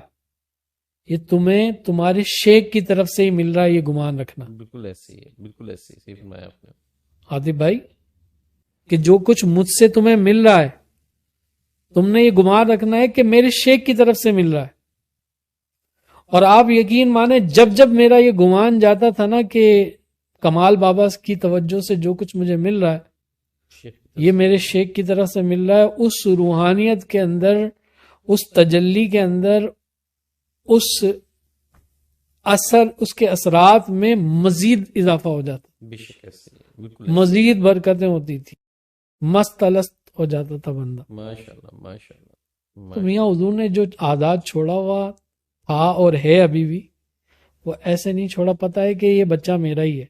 یہ تمہیں تمہارے شیخ کی طرف سے ہی مل رہا ہے، یہ گمان رکھنا. بالکل ایسے ہی ہے، بالکل ایسے ہی. صحیح فرمایا آپ نے عاطف بھائی کہ جو کچھ مجھ سے تمہیں مل رہا ہے تم نے یہ گمان رکھنا ہے کہ میرے شیخ کی طرف سے مل رہا ہے. اور آپ یقین مانیں جب میرا یہ گمان جاتا تھا نا کہ کمال بابا کی توجہ سے جو کچھ مجھے مل رہا ہے یہ میرے شیخ کی طرف سے مل رہا ہے، اس روحانیت کے اندر، اس تجلی کے اندر، اس اثر، اس کے اثرات میں مزید اضافہ ہو جاتا، مزید برکتیں ہوتی تھی، مست الست ہو جاتا تھا بندہ. ماشاءاللہ ماشاءاللہ. تو میاں حضور نے جو عادات چھوڑا ہوا تھا اور ہے ابھی بھی، وہ ایسے نہیں چھوڑا. پتا ہے کہ یہ بچہ میرا ہی ہے،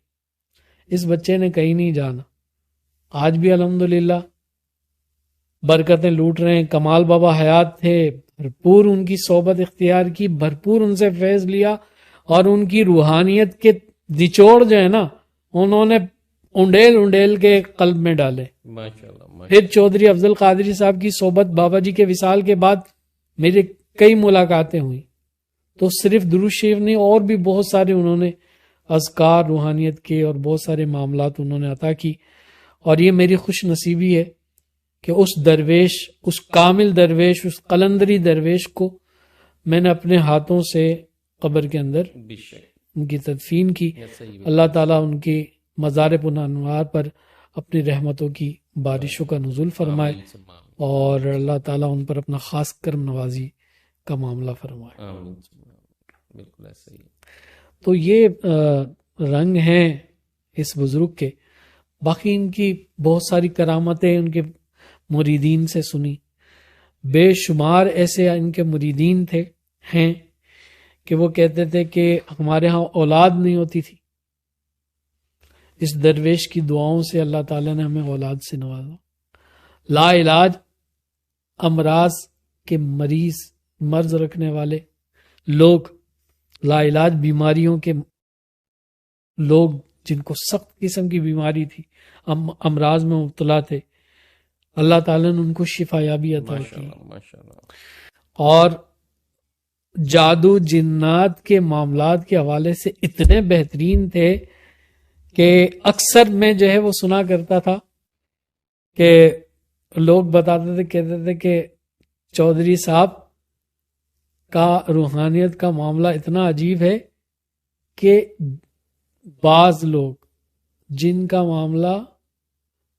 اس بچے نے کہیں نہیں جانا. آج بھی الحمدللہ برکتیں لوٹ رہے ہیں. کمال بابا حیات تھے، بھرپور ان کی صحبت اختیار کی، بھرپور ان سے فیض لیا، اور ان کی روحانیت کے نچوڑ جو ہے نا انہوں نے انڈیل کے قلب میں ڈالے. ماشاءاللہ. پھر چودھری افضل قادری صاحب کی صحبت بابا جی کے وصال کے بعد میری کئی ملاقاتیں ہوئیں، تو صرف درود شریف نہیں اور بھی بہت سارے انہوں نے اذکار روحانیت کے اور بہت سارے معاملات انہوں نے عطا کی. اور یہ میری خوش نصیبی ہے کہ اس درویش، اس کامل درویش، اس قلندری درویش کو میں نے اپنے ہاتھوں سے قبر کے اندر ان کی تدفین کی. اللہ تعالیٰ ان کی مزار پرانوار پر اپنی رحمتوں کی بارشوں کا نزول فرمائے، اور اللہ تعالیٰ ان پر اپنا خاص کرم نوازی کا معاملہ فرمائے. بالکل ایسا ہی. تو یہ رنگ ہیں اس بزرگ کے. باقی ان کی بہت ساری کرامتیں ان کے مریدین سے سنی. بے شمار ایسے ان کے مریدین ہیں کہ وہ کہتے تھے کہ ہمارے ہاں اولاد نہیں ہوتی تھی، اس درویش کی دعاؤں سے اللہ تعالیٰ نے ہمیں اولاد سے نوازا. لا علاج امراض کے مرض رکھنے والے لوگ، لا علاج بیماریوں کے لوگ جن کو سخت قسم کی بیماری تھی، امراض میں مبتلا تھے، اللہ تعالیٰ نے ان کو شفا یابی عطا کی. اور جادو جنات کے معاملات کے حوالے سے اتنے بہترین تھے کہ اکثر میں جو ہے وہ سنا کرتا تھا کہ لوگ بتاتے تھے، کہتے تھے کہ چودھری صاحب کا روحانیت کا معاملہ اتنا عجیب ہے کہ بعض لوگ جن کا معاملہ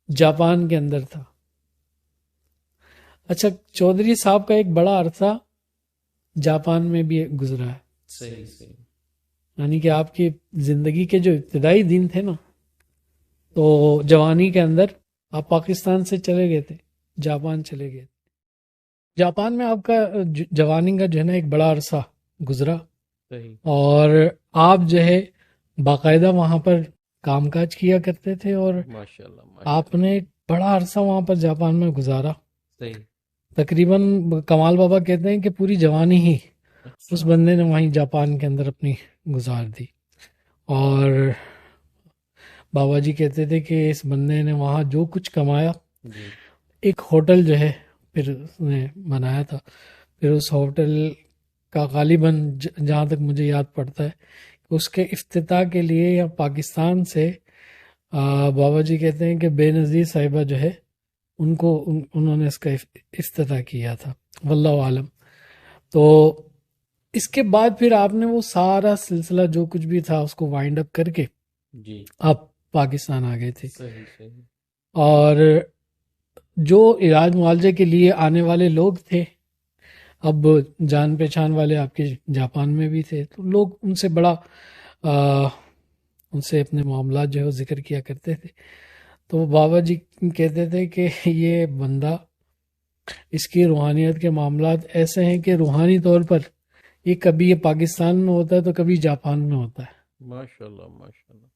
جاپان کے اندر تھا. اچھا، چودھری صاحب کا ایک بڑا عرصہ جاپان میں بھی گزرا ہے. صحیح. یعنی کہ آپ کی زندگی کے جو ابتدائی دن تھے نا، تو جوانی کے اندر آپ پاکستان سے چلے گئے تھے، جاپان چلے گئے. جاپان میں آپ کا جوانی کا جو ہے نا ایک بڑا عرصہ گزرا، صحیح اور آپ جو ہے باقاعدہ وہاں پر کام کاج کیا کرتے تھے، اور ماشاء اللہ ماشاء آپ نے ایک بڑا عرصہ وہاں پر جاپان میں گزارا، صحیح تقریباً کمال بابا کہتے ہیں کہ پوری جوانی ہی اس اچھا بندے نے وہیں جاپان کے اندر اپنی گزار دی، اور بابا جی کہتے تھے کہ اس بندے نے وہاں جو کچھ کمایا، جی ایک ہوٹل جو ہے پھر اس نے بنایا تھا، پھر اس ہوٹل کا غالباً جہاں تک مجھے یاد پڑتا ہے اس کے افتتاح کے لیے یا پاکستان سے بابا جی کہتے ہیں کہ بے نظیر صاحبہ جو ہے انہوں نے اس کا افتتاح کیا تھا، واللہ عالم۔ تو اس کے بعد پھر آپ نے وہ سارا سلسلہ جو کچھ بھی تھا اس کو وائنڈ اپ کر کے جی آپ پاکستان آ گئے تھے، صحیح صحیح اور جو علاج معالجے کے لیے آنے والے لوگ تھے، اب جان پہچان والے آپ کے جاپان میں بھی تھے، تو لوگ ان سے بڑا ان سے اپنے معاملات جو ہے وہ ذکر کیا کرتے تھے، تو بابا جی کہتے تھے کہ یہ بندہ، اس کی روحانیت کے معاملات ایسے ہیں کہ روحانی طور پر یہ کبھی یہ پاکستان میں ہوتا ہے تو کبھی جاپان میں ہوتا ہے، ماشاء اللہ ماشاء اللہ۔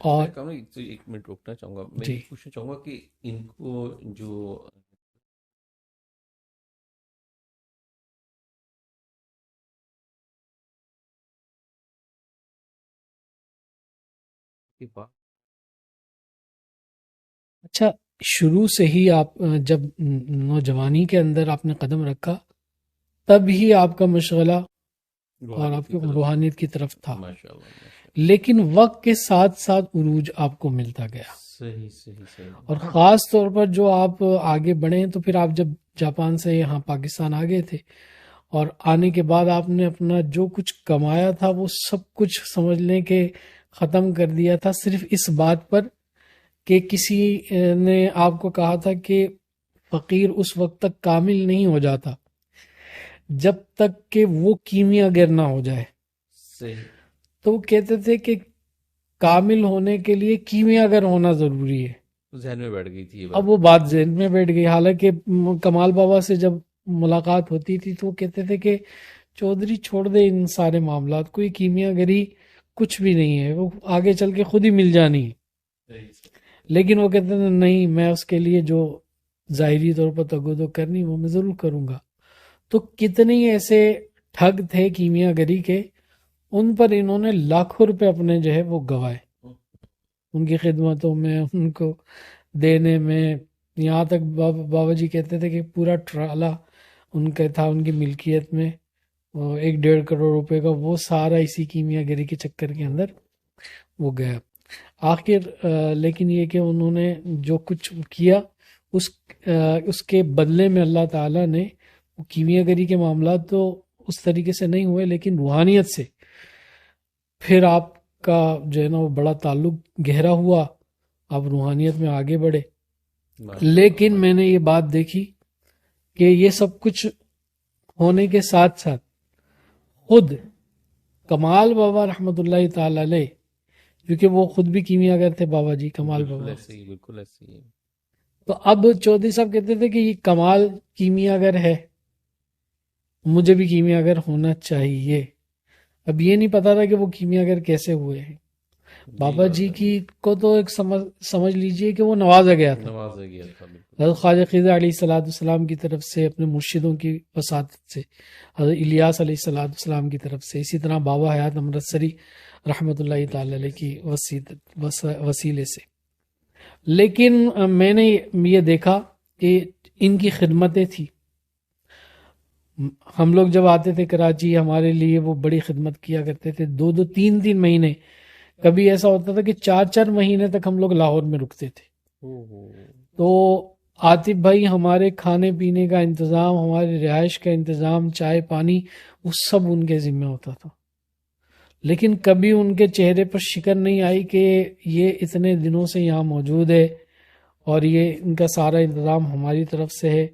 اور میں کہوں گا ایک منٹ روکنا چاہوں گا، میں جی یہ پوچھنا چاہوں گا کہ ان کو جو کی بات اچھا، شروع سے ہی آپ جب نوجوانی کے اندر آپ نے قدم رکھا تب ہی آپ کا مشغلہ اور روحانیت آپ کی کی طرف روحانیت کی طرف تھا، ماشاء اللہ ماشاء اللہ لیکن وقت کے ساتھ ساتھ عروج آپ کو ملتا گیا، صحیح صحیح صحیح اور خاص طور پر جو آپ آگے بڑھے ہیں، تو پھر آپ جب جاپان سے یہاں پاکستان آ گئے تھے، اور آنے کے بعد آپ نے اپنا جو کچھ کمایا تھا وہ سب کچھ سمجھ لیں کہ ختم کر دیا تھا، صرف اس بات پر کہ کسی نے آپ کو کہا تھا کہ فقیر اس وقت تک کامل نہیں ہو جاتا جب تک کہ وہ کیمیا گر نہ ہو جائے، صحیح تو وہ کہتے تھے کہ کامل ہونے کے لیے کیمیا گر ہونا ضروری ہے۔ ذہن میں بیٹھ گئی تھی یہ اب بات۔ وہ بات ذہن میں بیٹھ گئی، حالانکہ کمال بابا سے جب ملاقات ہوتی تھی تو وہ کہتے تھے کہ چودھری چھوڑ دے ان سارے معاملات کو، یہ کیمیا گری کچھ بھی نہیں ہے، وہ آگے چل کے خود ہی مل جانی ہے، صحیح صحیح لیکن وہ کہتے تھے نہیں، میں اس کے لیے جو ظاہری طور پر تگودو کرنی وہ میں ضرور کروں گا۔ تو کتنے ایسے ٹھگ تھے کیمیا گری کے، ان پر انہوں نے لاکھوں روپے اپنے جو ہے وہ گوائے، ان کی خدمتوں میں، ان کو دینے میں، یہاں تک بابا جی کہتے تھے کہ پورا ٹرالا ان کا تھا ان کی ملکیت میں، 1.5 کروڑ روپے کا، وہ سارا اسی کیمیا گری کے چکر کے اندر وہ گیا آخر۔ لیکن یہ کہ انہوں نے جو کچھ کیا اس کے بدلے میں اللہ تعالیٰ نے کیمیا گری کے معاملات تو اس طریقے سے نہیں ہوئے، لیکن روحانیت سے پھر آپ کا جو ہے نا وہ بڑا تعلق گہرا ہوا، آپ روحانیت میں آگے بڑھے۔ ماشاء اللہ لیکن میں نے یہ بات دیکھی کہ یہ سب کچھ ہونے کے ساتھ ساتھ خود کمال بابا رحمۃ اللہ تعالی علیہ، کیونکہ وہ خود بھی کیمیا گر تھے بابا جی کمال بالکل بابا، ایسے ہی بالکل ایسے ہی تو اب چودھری صاحب کہتے تھے کہ یہ کمال کیمیا گر ہے، مجھے بھی کیمیا گر ہونا چاہیے۔ اب یہ نہیں پتا تھا کہ وہ کیمیا گر کیسے ہوئے ہیں، بابا جی کی کو تو ایک سمجھ لیجئے کہ وہ نوازا گیا تھا، نوازا گیا تھا بالکل حضرت خواجہ خضر علیہ السلام کی طرف سے، اپنے مرشدوں کی وساطت سے، حضرت الیاس علیہ السلام کی طرف سے، اسی طرح بابا حیات امرتسری رحمۃ اللہ تعالی علیہ کی وسیلے سے۔ لیکن میں نے یہ دیکھا کہ ان کی خدمتیں تھیں، ہم لوگ جب آتے تھے کراچی ہمارے لیے وہ بڑی خدمت کیا کرتے تھے، 2 3 مہینے، کبھی ایسا ہوتا تھا کہ 4 مہینے تک ہم لوگ لاہور میں رکتے تھے۔ تو عاطف بھائی ہمارے کھانے پینے کا انتظام، ہماری رہائش کا انتظام، چائے پانی، وہ سب ان کے ذمہ ہوتا تھا، لیکن کبھی ان کے چہرے پر شکن نہیں آئی کہ یہ اتنے دنوں سے یہاں موجود ہے اور یہ ان کا سارا انتظام ہماری طرف سے ہے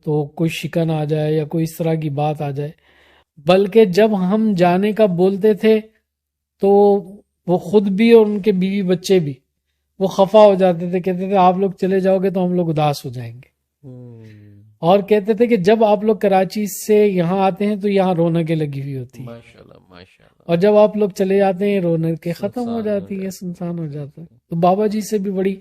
تو کوئی شکن آ جائے یا کوئی اس طرح کی بات آ جائے، بلکہ جب ہم جانے کا بولتے تھے تو وہ خود بھی اور ان کے بیوی بچے بھی وہ خفا ہو جاتے تھے، کہتے تھے آپ لوگ چلے جاؤ گے تو ہم لوگ اداس ہو جائیں گے۔ اور کہتے تھے کہ جب آپ لوگ کراچی سے یہاں آتے ہیں تو یہاں رونقیں لگی ہوئی ہوتی ہیں، ماشاءاللہ ماشاءاللہ، اور جب آپ لوگ چلے جاتے ہیں رونقیں ختم ہو سنسان جاتی ہیں، سنسان ہو جی جاتا ہے۔ جی تو بابا جی سے بھی بڑی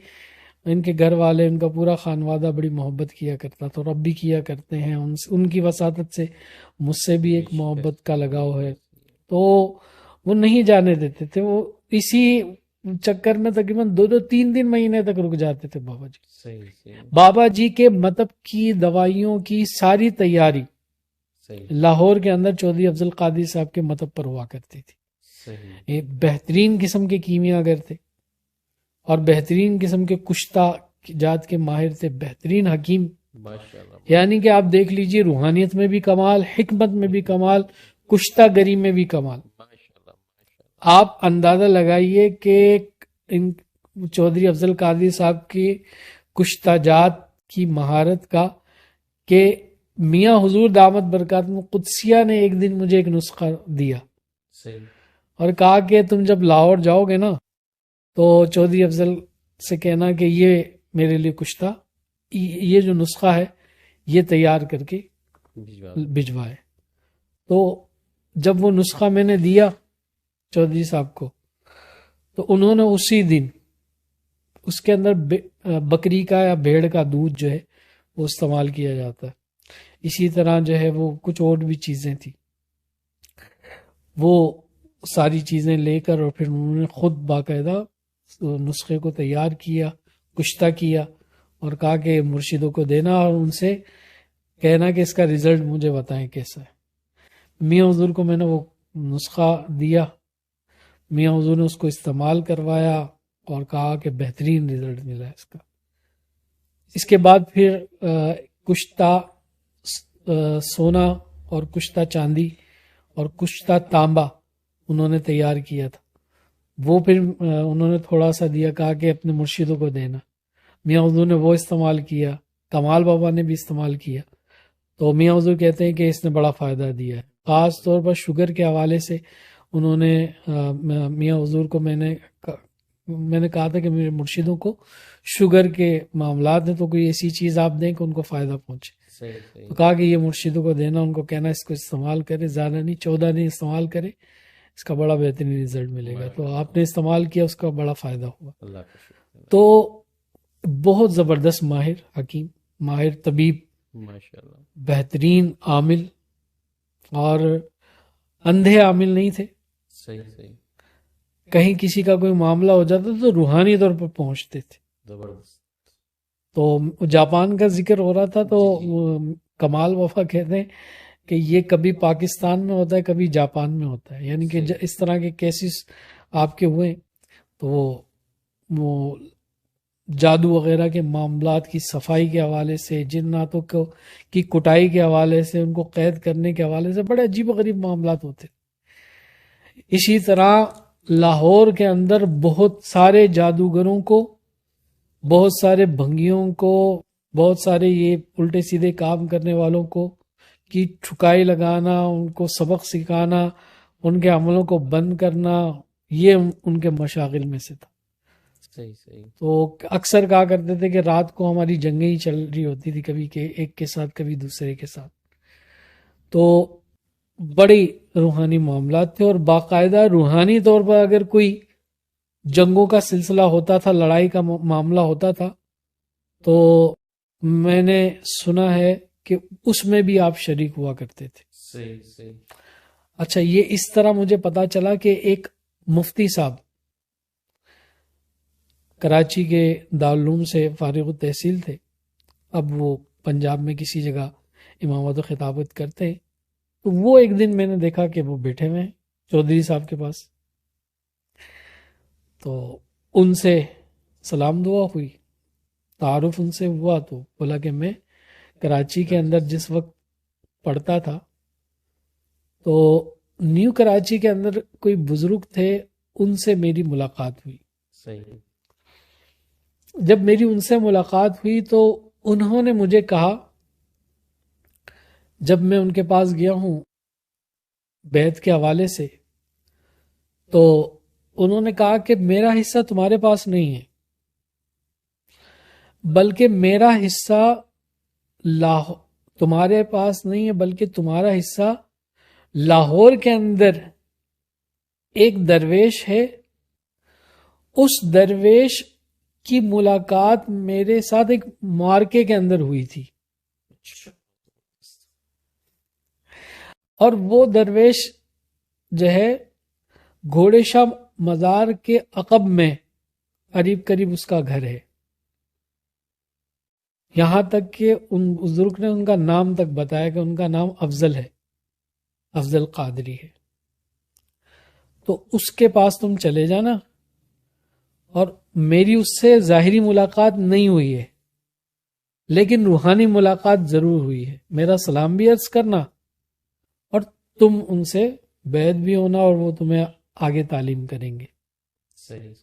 ان کے گھر والے، ان کا پورا خانوادہ بڑی محبت کیا کرتا تھا، اور اب بھی کیا کرتے ہیں۔ ان کی وساطت سے مجھ سے بھی ایک محبت کا لگاؤ ہے، تو وہ نہیں جانے دیتے تھے۔ وہ اسی چکر میں تقریباً 2-3 مہینے تک رک جاتے تھے بابا جی۔ صحیح صحیح بابا جی کے مطب کی دوائیوں کی ساری تیاری صحیح لاہور کے اندر چودھری افضل قادری صاحب کے مطب پر ہوا کرتی تھی۔ صحیح ایک بہترین قسم کے کیمیاگر تھے، اور بہترین قسم کے کشتہ جات کے ماہر تھے، بہترین حکیم۔ ماشاءاللہ یعنی کہ آپ دیکھ لیجئے، روحانیت میں بھی کمال، حکمت میں بھی کمال، کشتہ گری میں بھی کمال۔ ماشاءاللہ ماشاءاللہ، آپ اندازہ لگائیے کہ ان چودھری افضل قادری صاحب کی کشتہ جات کی مہارت کا، کہ میاں حضور دامت برکاتہ قدسیہ نے ایک دن مجھے ایک نسخہ دیا صحیح اور کہا کہ تم جب لاہور جاؤ گے نا تو چودھری افضل سے کہنا کہ یہ میرے لیے کشتہ، یہ جو نسخہ ہے یہ تیار کر کے بھجوا بھجوائے۔ تو جب وہ نسخہ میں نے دیا چودھری صاحب کو، تو انہوں نے اسی دن اس کے اندر بکری کا یا بھیڑ کا دودھ جو ہے وہ استعمال کیا جاتا ہے، اسی طرح جو ہے وہ کچھ اور بھی چیزیں تھیں، وہ ساری چیزیں لے کر اور پھر انہوں نے خود باقاعدہ نسخے کو تیار کیا، کشتہ کیا، اور کہا کہ مرشدوں کو دینا اور ان سے کہنا کہ اس کا رزلٹ مجھے بتائیں کیسا ہے۔ میاں حضور کو میں نے وہ نسخہ دیا، میاں حضور نے اس کو استعمال کروایا اور کہا کہ بہترین رزلٹ ملا ہے اس کا۔ اس کے بعد پھر کشتہ سونا اور کشتہ چاندی اور کشتہ تانبا انہوں نے تیار کیا تھا، وہ پھر انہوں نے تھوڑا سا دیا، کہا کہ اپنے مرشدوں کو دینا۔ میاں حضور نے وہ استعمال کیا، کمال بابا نے بھی استعمال کیا، تو میاں حضور کہتے ہیں کہ اس نے بڑا فائدہ دیا ہے۔ خاص طور پر شوگر کے حوالے سے انہوں نے میاں حضور کو میں نے کہا تھا کہ میرے مرشدوں کو شوگر کے معاملات ہیں، تو کوئی ایسی چیز آپ دیں کہ ان کو فائدہ پہنچے۔ صحیح صحیح تو کہا کہ یہ مرشدوں کو دینا، ان کو کہنا اس کو استعمال کرے، زیادہ نہیں 14 نہیں استعمال کرے، اس کا بڑا بہترین رزلٹ ملے گا۔ تو آپ نے استعمال کیا، اس کا بڑا فائدہ ہوا۔ اللہ کا شکر، تو بہت زبردست ماہر حکیم، ماہر طبیب، ماشاءاللہ بہترین عامل، اور اندھے عامل نہیں تھے۔ صحیح صحیح کہیں کسی کا کوئی معاملہ ہو جاتا تو روحانی طور پر پہنچتے تھے۔ زبردست، تو جاپان کا ذکر ہو رہا تھا، تو کمال وفا کہتے ہیں کہ یہ کبھی پاکستان میں ہوتا ہے، کبھی جاپان میں ہوتا ہے، یعنی کہ اس طرح کے کیسز آپ کے ہوئے تو وہ جادو وغیرہ کے معاملات کی صفائی کے حوالے سے، جناتوں کی کٹائی کے حوالے سے، ان کو قید کرنے کے حوالے سے بڑے عجیب و غریب معاملات ہوتے۔ اسی طرح لاہور کے اندر بہت سارے جادوگروں کو، بہت سارے بھنگیوں کو، بہت سارے یہ الٹے سیدھے کام کرنے والوں کو کی ٹھکائی لگانا، ان کو سبق سکھانا، ان کے عملوں کو بند کرنا، یہ ان کے مشاغل میں سے تھا۔ صحیح صحیح تو اکثر کہا کرتے تھے کہ رات کو ہماری جنگیں ہی چل رہی ہوتی تھی، کبھی کہ ایک کے ساتھ کبھی دوسرے کے ساتھ۔ تو بڑی روحانی معاملات تھے، اور باقاعدہ روحانی طور پر اگر کوئی جنگوں کا سلسلہ ہوتا تھا، لڑائی کا معاملہ ہوتا تھا، تو میں نے سنا ہے کہ اس میں بھی آپ شریک ہوا کرتے تھے۔ صحیح صحیح اچھا، یہ اس طرح مجھے پتا چلا کہ ایک مفتی صاحب کراچی کے دارالعلوم سے فارغ التحصیل تھے، اب وہ پنجاب میں کسی جگہ امامت و خطابت کرتے ہیں، تو وہ ایک دن میں نے دیکھا کہ وہ بیٹھے ہوئے ہیں چودھری صاحب کے پاس۔ تو ان سے سلام دعا ہوئی، تعارف ان سے ہوا، تو بولا کہ میں کراچی کے اندر جس وقت پڑھتا تھا تو نیو کراچی کے اندر کوئی بزرگ تھے، ان سے میری ملاقات ہوئی۔ صحیح جب میری ان سے ملاقات ہوئی تو انہوں نے مجھے کہا، جب میں ان کے پاس گیا ہوں بیعت کے حوالے سے، تو انہوں نے کہا کہ میرا حصہ تمہارے پاس نہیں ہے، بلکہ میرا حصہ تمہارے پاس نہیں ہے بلکہ تمہارا حصہ لاہور کے اندر ایک درویش ہے، اس درویش کی ملاقات میرے ساتھ ایک مارکے کے اندر ہوئی تھی، اور وہ درویش جو ہے گھوڑے شاہ مزار کے عقب میں قریب قریب اس کا گھر ہے، یہاں تک کہ ان بزرگ نے ان کا نام تک بتایا کہ ان کا نام افضل ہے، افضل قادری ہے۔ تو اس کے پاس تم چلے جانا، اور میری اس سے ظاہری ملاقات نہیں ہوئی ہے لیکن روحانی ملاقات ضرور ہوئی ہے، میرا سلام بھی عرض کرنا، اور تم ان سے بیعت بھی ہونا، اور وہ تمہیں آگے تعلیم کریں گے۔ صحیح۔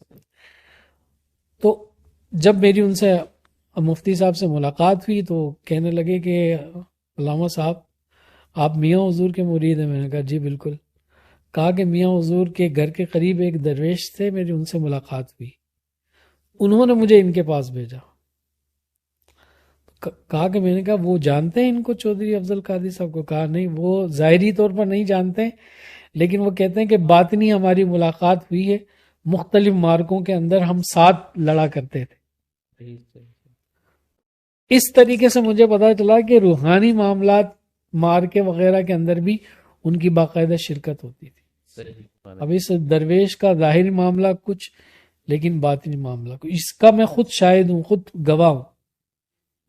تو جب میری ان سے مفتی صاحب سے ملاقات ہوئی تو کہنے لگے کہ علامہ صاحب آپ میاں حضور کے مرید ہیں؟ میں نے کہا جی بالکل۔ کہا کہ میاں حضور کے گھر کے قریب ایک درویش تھے، میری ان سے ملاقات ہوئی، انہوں نے مجھے ان کے پاس بھیجا۔ کہا کہ میں نے کہا وہ جانتے ہیں ان کو، چودھری افضل قادری صاحب کو؟ کہا نہیں، وہ ظاہری طور پر نہیں جانتے، لیکن وہ کہتے ہیں کہ باطنی ہماری ملاقات ہوئی ہے، مختلف مارکوں کے اندر ہم ساتھ لڑا کرتے تھے۔ اس طریقے سے مجھے پتا چلا کہ روحانی معاملات مارکے وغیرہ کے اندر بھی ان کی باقاعدہ شرکت ہوتی تھی۔ اب اس درویش کا ظاہری معاملہ کچھ، لیکن باطنی معاملہ کچھ، اس کا میں خود شاہد ہوں، خود گواہ ہوں۔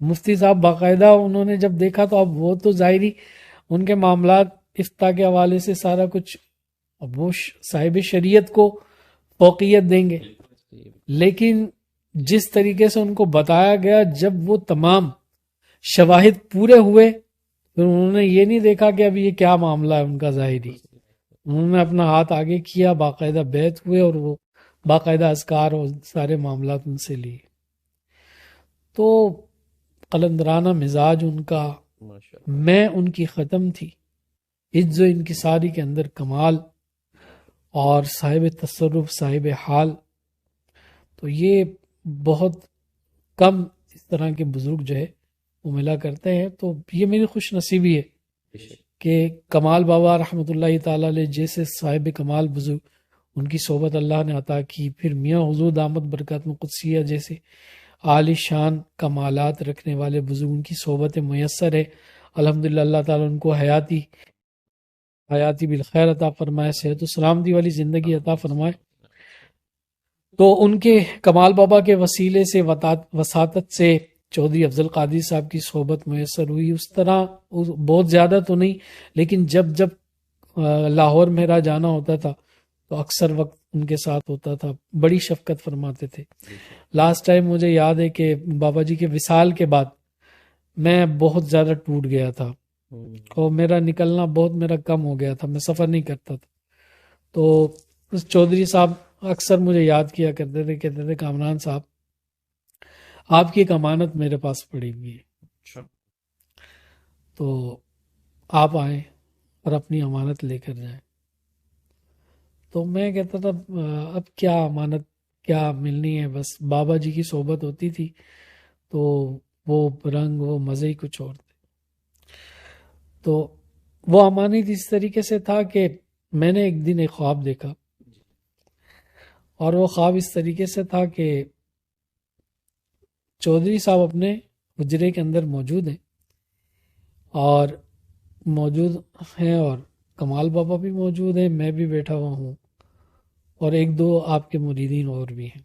مفتی صاحب باقاعدہ انہوں نے جب دیکھا تو اب وہ تو ظاہری ان کے معاملات افتاء کے حوالے سے سارا کچھ، اب وہ صاحب شریعت کو فوقیت دیں گے، لیکن جس طریقے سے ان کو بتایا گیا، جب وہ تمام شواہد پورے ہوئے پھر انہوں نے یہ نہیں دیکھا کہ اب یہ کیا معاملہ ہے ان کا ظاہری، انہوں نے اپنا ہاتھ آگے کیا، باقاعدہ بیعت ہوئے، اور وہ باقاعدہ اذکار اور سارے معاملات ان سے لیے۔ تو قلندرانہ مزاج ان کا، میں ان کی ختم تھی، عز و انکساری کے اندر کمال، اور صاحب تصرف، صاحب حال۔ تو یہ بہت کم اس طرح کے بزرگ جو ہے وہ ملا کرتے ہیں، تو یہ میری خوش نصیبی ہے کہ کمال بابا رحمۃ اللہ تعالی علیہ جیسے صاحب کمال بزرگ، ان کی صحبت اللہ نے عطا کی، پھر میاں حضور دامت برکاتہ قدسیہ جیسے عالی شان کمالات رکھنے والے بزرگ، ان کی صحبت میسر ہے۔ الحمدللہ اللہ تعالیٰ ان کو حیاتی بالخیر عطا فرمائے، صحت و سلامتی والی زندگی عطا فرمائے۔ تو ان کے کمال بابا کے وسیلے سے، وساطت سے چودھری افضل قادری صاحب کی صحبت میسر ہوئی۔ اس طرح بہت زیادہ تو نہیں، لیکن جب لاہور میرا جانا ہوتا تھا تو اکثر وقت ان کے ساتھ ہوتا تھا، بڑی شفقت فرماتے تھے۔ لاسٹ ٹائم مجھے یاد ہے کہ بابا جی کے وصال کے بعد میں بہت زیادہ ٹوٹ گیا تھا، اور میرا نکلنا بہت میرا کم ہو گیا تھا، میں سفر نہیں کرتا تھا۔ تو چودھری صاحب اکثر مجھے یاد کیا کرتے تھے، کہتے تھے کامران صاحب آپ کی ایک امانت میرے پاس پڑی ہوئی ہے، تو آپ آئیں اور اپنی امانت لے کر جائیں۔ تو میں کہتا تھا اب کیا امانت کیا ملنی ہے، بس بابا جی کی صحبت ہوتی تھی تو وہ رنگ، وہ مزے ہی کچھ اور تھے۔ تو وہ امانت اس طریقے سے تھا کہ میں نے ایک دن ایک خواب دیکھا، اور وہ خواب اس طریقے سے تھا کہ چودھری صاحب اپنے حجرے کے اندر موجود ہیں، اور کمال بابا بھی موجود ہیں، میں بھی بیٹھا ہوا ہوں، اور ایک دو آپ کے مریدین اور بھی ہیں۔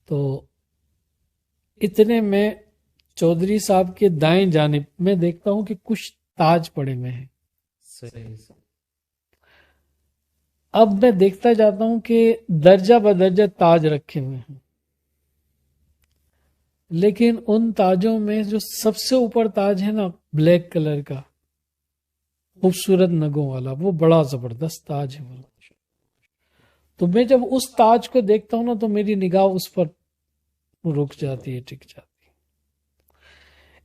تو اتنے میں چودھری صاحب کے دائیں جانب میں دیکھتا ہوں کہ کچھ تاج پڑے ہوئے ہیں۔ اب میں دیکھتا جاتا ہوں کہ درجہ بدرجہ تاج رکھے ہوئے ہیں، لیکن ان تاجوں میں جو سب سے اوپر تاج ہے نا، بلیک کلر کا خوبصورت نگوں والا، وہ بڑا زبردست تاج ہے۔ تو میں جب اس تاج کو دیکھتا ہوں نا تو میری نگاہ اس پر رک جاتی ہے، ٹک جاتی ہے۔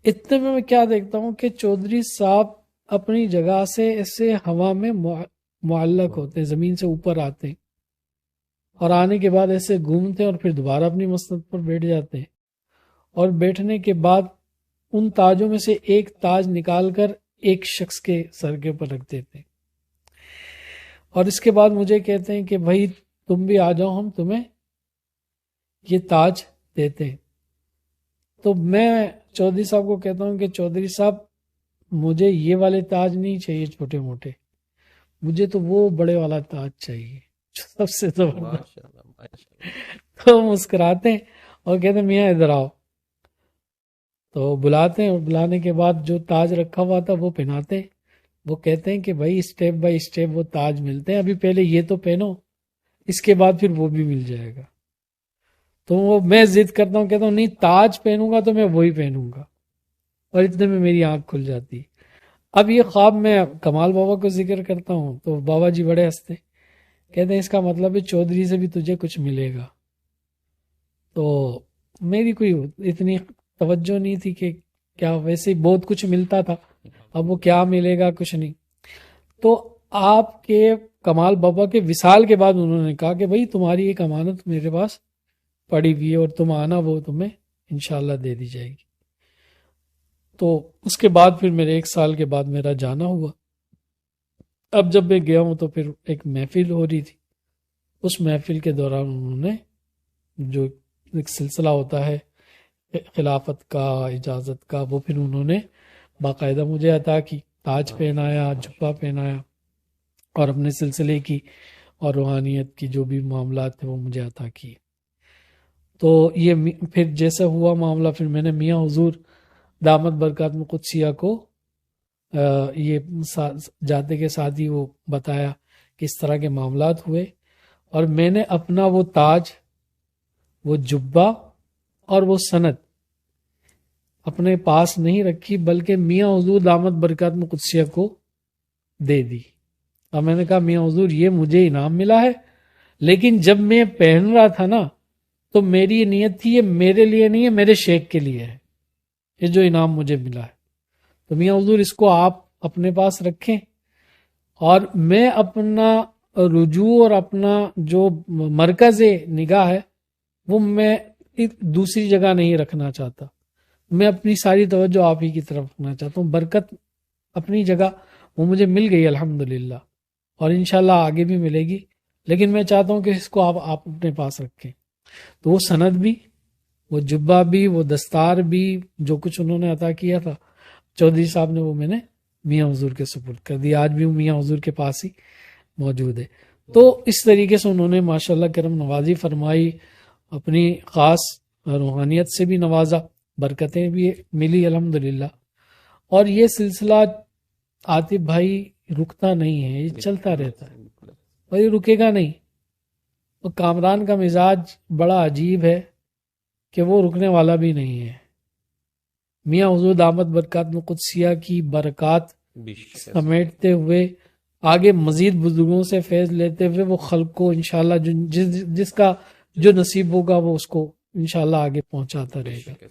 اتنے میں کیا دیکھتا ہوں کہ چودھری صاحب اپنی جگہ سے ایسے ہوا میں معلق ہوتے ہیں، زمین سے اوپر آتے ہیں، اور آنے کے بعد ایسے گھومتے ہیں، اور پھر دوبارہ اپنی مسند پر بیٹھ جاتے ہیں، اور بیٹھنے کے بعد ان تاجوں میں سے ایک تاج نکال کر ایک شخص کے سر کے اوپر رکھ دیتے ہیں، اور اس کے بعد مجھے کہتے ہیں کہ بھائی تم بھی آ جاؤ، ہم تمہیں یہ تاج دیتے ہیں۔ تو میں چودھری صاحب کو کہتا ہوں کہ چودھری صاحب مجھے یہ والے تاج نہیں چاہیے چھوٹے موٹے، مجھے تو وہ بڑے والا تاج چاہیے جو سب سے زبردست۔ ماشاء اللہ ماشاء اللہ۔ تو مسکراتے ہیں اور کہتے ہیں میاں ادھر آؤ، تو بلاتے ہیں، اور بلانے کے بعد جو تاج رکھا ہوا تھا وہ پہناتے ہیں۔ وہ کہتے ہیں کہ بھائی اسٹیپ بائی اسٹیپ وہ تاج ملتے ہیں، ابھی پہلے یہ تو پہنو، اس کے بعد پھر وہ بھی مل جائے گا۔ تو وہ میں ضد کرتا ہوں، کہتا ہوں نہیں، تاج پہنوں گا تو میں وہی پہنوں گا، اور اتنے میں میری آنکھ کھل جاتی۔ اب یہ خواب میں کمال بابا کو ذکر کرتا ہوں تو بابا جی بڑے ہنستے، کہتے ہیں اس کا مطلب ہے چودھری سے بھی تجھے کچھ ملے گا۔ تو میری کوئی اتنی توجہ نہیں تھی کہ کیا، ویسے ہی بہت کچھ ملتا تھا، اب وہ کیا ملے گا کچھ نہیں۔ تو آپ کے کمال بابا کے وصال کے بعد انہوں نے کہا کہ بھائی تمہاری ایک امانت میرے پاس پڑی ہوئی ہے، اور تم آنا، وہ تمہیں انشاءاللہ دے دی جائے گی۔ تو اس کے بعد پھر میرے 1 سال کے بعد میرا جانا ہوا۔ اب جب میں گیا ہوں تو پھر ایک محفل ہو رہی تھی، اس محفل کے دوران انہوں نے جو ایک سلسلہ ہوتا ہے خلافت کا، اجازت کا، وہ پھر انہوں نے باقاعدہ مجھے عطا کی، تاج پہنایا، جبہ پہنایا، اور اپنے سلسلے کی اور روحانیت کی جو بھی معاملات تھے وہ مجھے عطا کیے۔ تو یہ پھر جیسا ہوا معاملہ، پھر میں نے میاں حضور دامت برکات میں قدسیہ کو یہ جاتے کے ساتھ ہی وہ بتایا کہ اس طرح کے معاملات ہوئے، اور میں نے اپنا وہ تاج، وہ جبہ اور وہ سند اپنے پاس نہیں رکھی، بلکہ میاں حضور دامت برکات میں قدسیہ کو دے دی۔ اور میں نے کہا میاں حضور یہ مجھے انعام ملا ہے، لیکن جب میں پہن رہا تھا نا تو میری یہ نیت تھی، یہ میرے لیے نہیں ہے، میرے شیخ کے لیے ہے یہ جو انعام مجھے ملا ہے۔ تو میاں حضور اس کو آپ اپنے پاس رکھیں، اور میں اپنا رجوع اور اپنا جو مرکز نگاہ ہے وہ میں دوسری جگہ نہیں رکھنا چاہتا، میں اپنی ساری توجہ آپ ہی کی طرف رکھنا چاہتا ہوں۔ برکت اپنی جگہ وہ مجھے مل گئی الحمدللہ، اور انشاءاللہ آگے بھی ملے گی، لیکن میں چاہتا ہوں کہ اس کو آپ اپنے پاس رکھیں۔ تو وہ سند بھی، وہ جبہ بھی، وہ دستار بھی، جو کچھ انہوں نے عطا کیا تھا چودھری صاحب نے، وہ میں نے میاں حضور کے سپرد کر دیا، آج بھی وہ میاں حضور کے پاس ہی موجود ہے۔ تو اس طریقے سے انہوں نے ماشاءاللہ کرم نوازی فرمائی، اپنی خاص روحانیت سے بھی نوازا، برکتیں بھی ملی الحمدللہ۔ اور یہ سلسلہ عاطف بھائی رکتا نہیں ہے، یہ چلتا رہتا ہے اور یہ رکے گا نہیں۔ اور کامران کا مزاج بڑا عجیب ہے کہ وہ رکنے والا بھی نہیں ہے۔ میاں حضور دامت برکات میں قدسیہ کی برکات سمیٹتے ہوئے، آگے مزید بزرگوں سے فیض لیتے ہوئے، وہ خلق کو انشاءاللہ جس کا جو نصیب ہوگا وہ اس کو انشاءاللہ آگے پہنچاتا رہے گا۔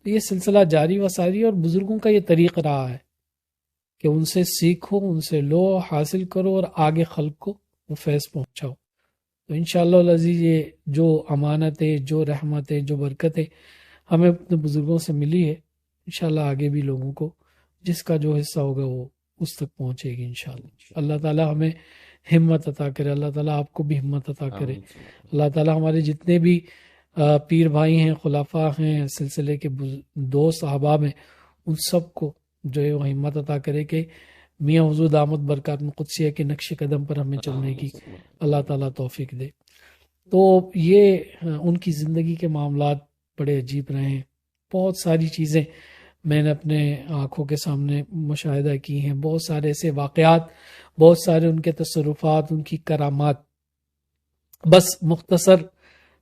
یہ سلسلہ جاری و ساری، اور بزرگوں کا یہ طریق رہا ہے کہ ان سے سیکھو، ان سے لو، حاصل کرو، اور آگے خلق کو وہ فیض پہنچاؤ۔ تو انشاءاللہ العزیز یہ جو امانتیں، جو رحمتیں، جو برکتیں ہمیں اپنے بزرگوں سے ملی ہے، انشاءاللہ آگے بھی لوگوں کو جس کا جو حصہ ہوگا وہ اس تک پہنچے گی انشاءاللہ۔ اللہ تعالی ہمیں ہمت عطا کرے، اللہ تعالی آپ کو بھی ہمت عطا کرے، اللہ تعالی ہمارے جتنے بھی پیر بھائی ہیں، خلفاء ہیں، سلسلے کے دوست احباب ہیں، ان سب کو جو ہے وہ ہمت عطا کرے کہ میاں حضور دامت برکات میں قدسیہ کے نقش قدم پر ہمیں چلنے کی اللہ تعالیٰ توفیق دے۔ تو یہ ان کی زندگی کے معاملات بڑے عجیب رہے ہیں، بہت ساری چیزیں میں نے اپنے آنکھوں کے سامنے مشاہدہ کی ہیں، بہت سارے ایسے واقعات، بہت سارے ان کے تصرفات، ان کی کرامات۔ بس مختصر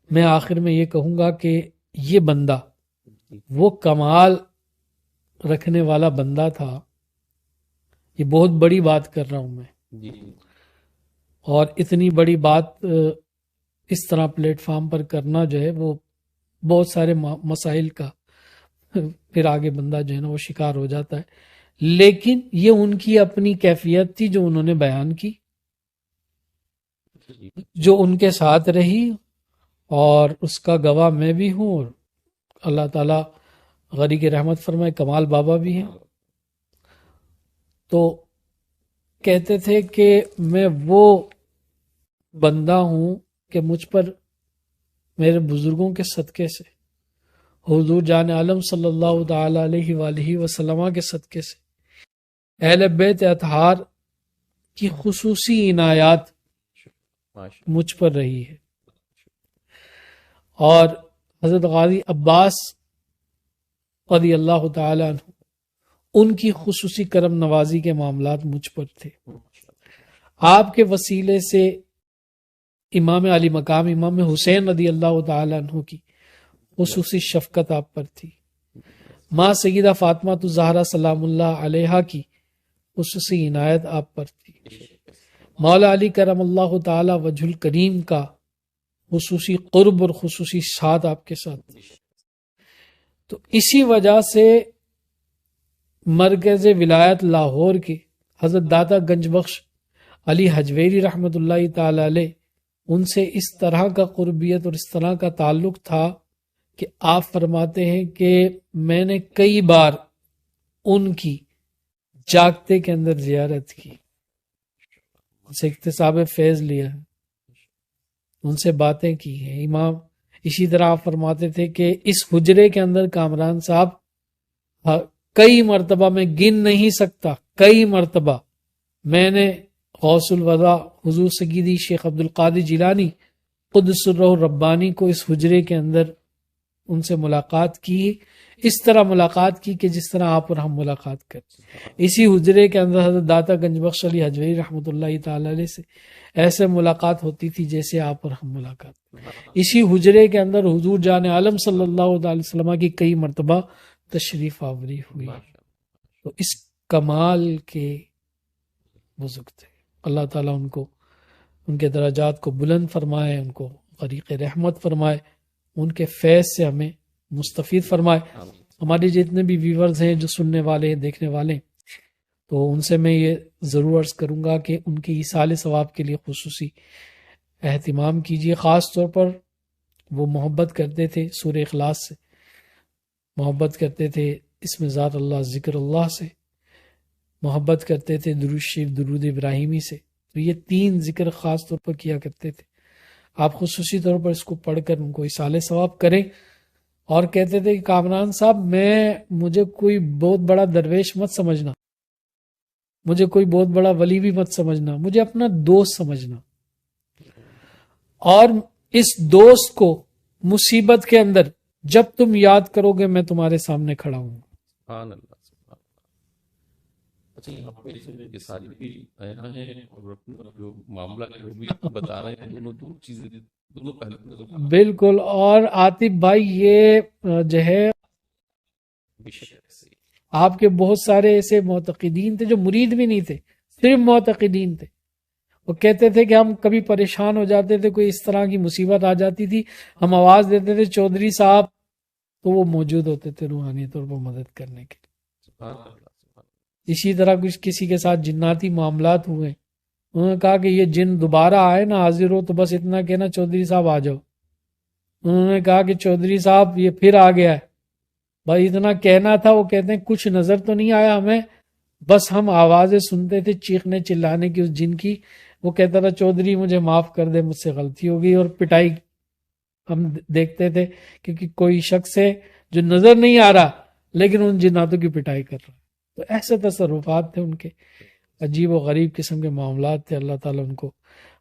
میں آخر میں یہ کہوں گا کہ یہ بندہ وہ کمال رکھنے والا بندہ تھا، یہ بہت بڑی بات کر رہا ہوں میں، اور اتنی بڑی بات اس طرح پلیٹ فارم پر کرنا جو ہے وہ بہت سارے مسائل کا پھر آگے بندہ جو ہے نا وہ شکار ہو جاتا ہے، لیکن یہ ان کی اپنی کیفیت تھی جو انہوں نے بیان کی، جو ان کے ساتھ رہی، اور اس کا گواہ میں بھی ہوں، اور اللہ تعالیٰ غری کی رحمت فرمائے، کمال بابا بھی ہیں، تو کہتے تھے کہ میں وہ بندہ ہوں کہ مجھ پر میرے بزرگوں کے صدقے سے، حضور جان عالم صلی اللہ تعالی علیہ وآلہ وسلم کے صدقے سے، اہل بیت اطہار کی خصوصی عنایات مجھ پر رہی ہے، اور حضرت غازی عباس رضی اللہ تعالی عنہ ان کی خصوصی کرم نوازی کے معاملات مجھ پر تھے۔ آپ کے وسیلے سے امام علی مقام امام حسین رضی اللہ تعالی عنہ کی خصوصی شفقت آپ پر تھی، ماں سیدہ فاطمہ الزہرا سلام اللہ علیہا کی خصوصی عنایت آپ پر تھی، مولا علی کرم اللہ تعالی وجہ الکریم کا خصوصی قرب اور خصوصی ساتھ آپ کے ساتھ تھی۔ تو اسی وجہ سے مرکز ولایت لاہور کے حضرت داتا گنج بخش علی حجویری رحمۃ اللہ تعالی علیہ، ان سے اس طرح کا قربیت اور اس طرح کا تعلق تھا کہ آپ فرماتے ہیں کہ میں نے کئی بار ان کی جاگتے کے اندر زیارت کی، ان سے اکتساب فیض لیا ہے، ان سے باتیں کی ہیں امام۔ اسی طرح آپ فرماتے تھے کہ اس حجرے کے اندر کامران صاحب کئی مرتبہ، میں گن نہیں سکتا، کئی مرتبہ میں نے غوث الوضع حضور سیدی شیخ عبد القادر جیلانی قدس الروح ربانی کو اس حجرے کے اندر ان سے ملاقات کی، اس طرح ملاقات کی کہ جس طرح آپ اور ہم ملاقات کرتے۔ اسی حجرے کے اندر حضرت داتا گنج بخش علی حجویری رحمۃ اللہ تعالی علیہ سے ایسے ملاقات ہوتی تھی جیسے آپ اور ہم ملاقات۔ اسی حجرے کے اندر حضور جان عالم صلی اللہ علیہ وسلم کی کئی مرتبہ تشریف آوری ہوئی، تو اس کمال کے بزرگ تھے۔ اللہ تعالیٰ ان کو، ان کے درجات کو بلند فرمائے، ان کو غریق رحمت فرمائے، ان کے فیض سے ہمیں مستفید فرمائے۔ ہمارے جتنے بھی ویورز ہیں جو سننے والے ہیں، دیکھنے والے ہیں، تو ان سے میں یہ ضرور عرض کروں گا کہ ان کی ایصال ثواب کے لیے خصوصی اہتمام کیجیے۔ خاص طور پر وہ محبت کرتے تھے سورہ اخلاص سے، محبت کرتے تھے اسم ذات اللہ ذکر اللہ سے، محبت کرتے تھے درود شریف درود ابراہیمی سے، تو یہ تین ذکر خاص طور پر کیا کرتے تھے۔ آپ خصوصی طور پر اس کو پڑھ کر ان کو ایصال ثواب کریں۔ اور کہتے تھے کہ کامران صاحب مجھے کوئی بہت بڑا درویش مت سمجھنا، مجھے کوئی بہت بڑا ولی بھی مت سمجھنا، مجھے اپنا دوست سمجھنا، اور اس دوست کو مصیبت کے اندر جب تم یاد کرو گے میں تمہارے سامنے کھڑا ہوں۔ سبحان اللہ، سبحان اللہ۔ اچھا، یہاں پہ یہ ساری بھی آیا ہے اور جو معاملہ جو بھی بتا رہے ہیں، دونوں چیزیں، دونوں پہلو بالکل۔ اور عاطف بھائی یہ جو ہے آپ کے بہت سارے ایسے معتقدین تھے جو مرید بھی نہیں تھے، صرف معتقدین تھے۔ وہ کہتے تھے کہ ہم کبھی پریشان ہو جاتے تھے، کوئی اس طرح کی مصیبت آ جاتی تھی، ہم آواز دیتے تھے چودھری صاحب، تو وہ موجود ہوتے تھے روحانی طور پر مدد کرنے کے لیے۔ اسی طرح کسی کے ساتھ جناتی معاملات ہوئے، انہوں نے کہا کہ یہ جن دوبارہ آئے نا حاضر ہو تو بس اتنا کہنا چودھری صاحب آ جاؤ۔ انہوں نے کہا کہ چودھری صاحب یہ پھر آ گیا ہے، بھائی اتنا کہنا تھا۔ وہ کہتے ہیں کچھ نظر تو نہیں آیا ہمیں، بس ہم آوازیں سنتے تھے چیخنے چلانے کی اس جن کی۔ وہ کہتا تھا چودھری مجھے معاف کر دے، مجھ سے غلطی ہو گئی، اور پٹائی ہم دیکھتے تھے، کیونکہ کوئی شخص ہے جو نظر نہیں آ رہا لیکن ان جناتوں کی پٹائی کر رہا۔ تو ایسے تصرفات تھے ان کے، عجیب و غریب قسم کے معاملات تھے۔ اللہ تعالیٰ ان کو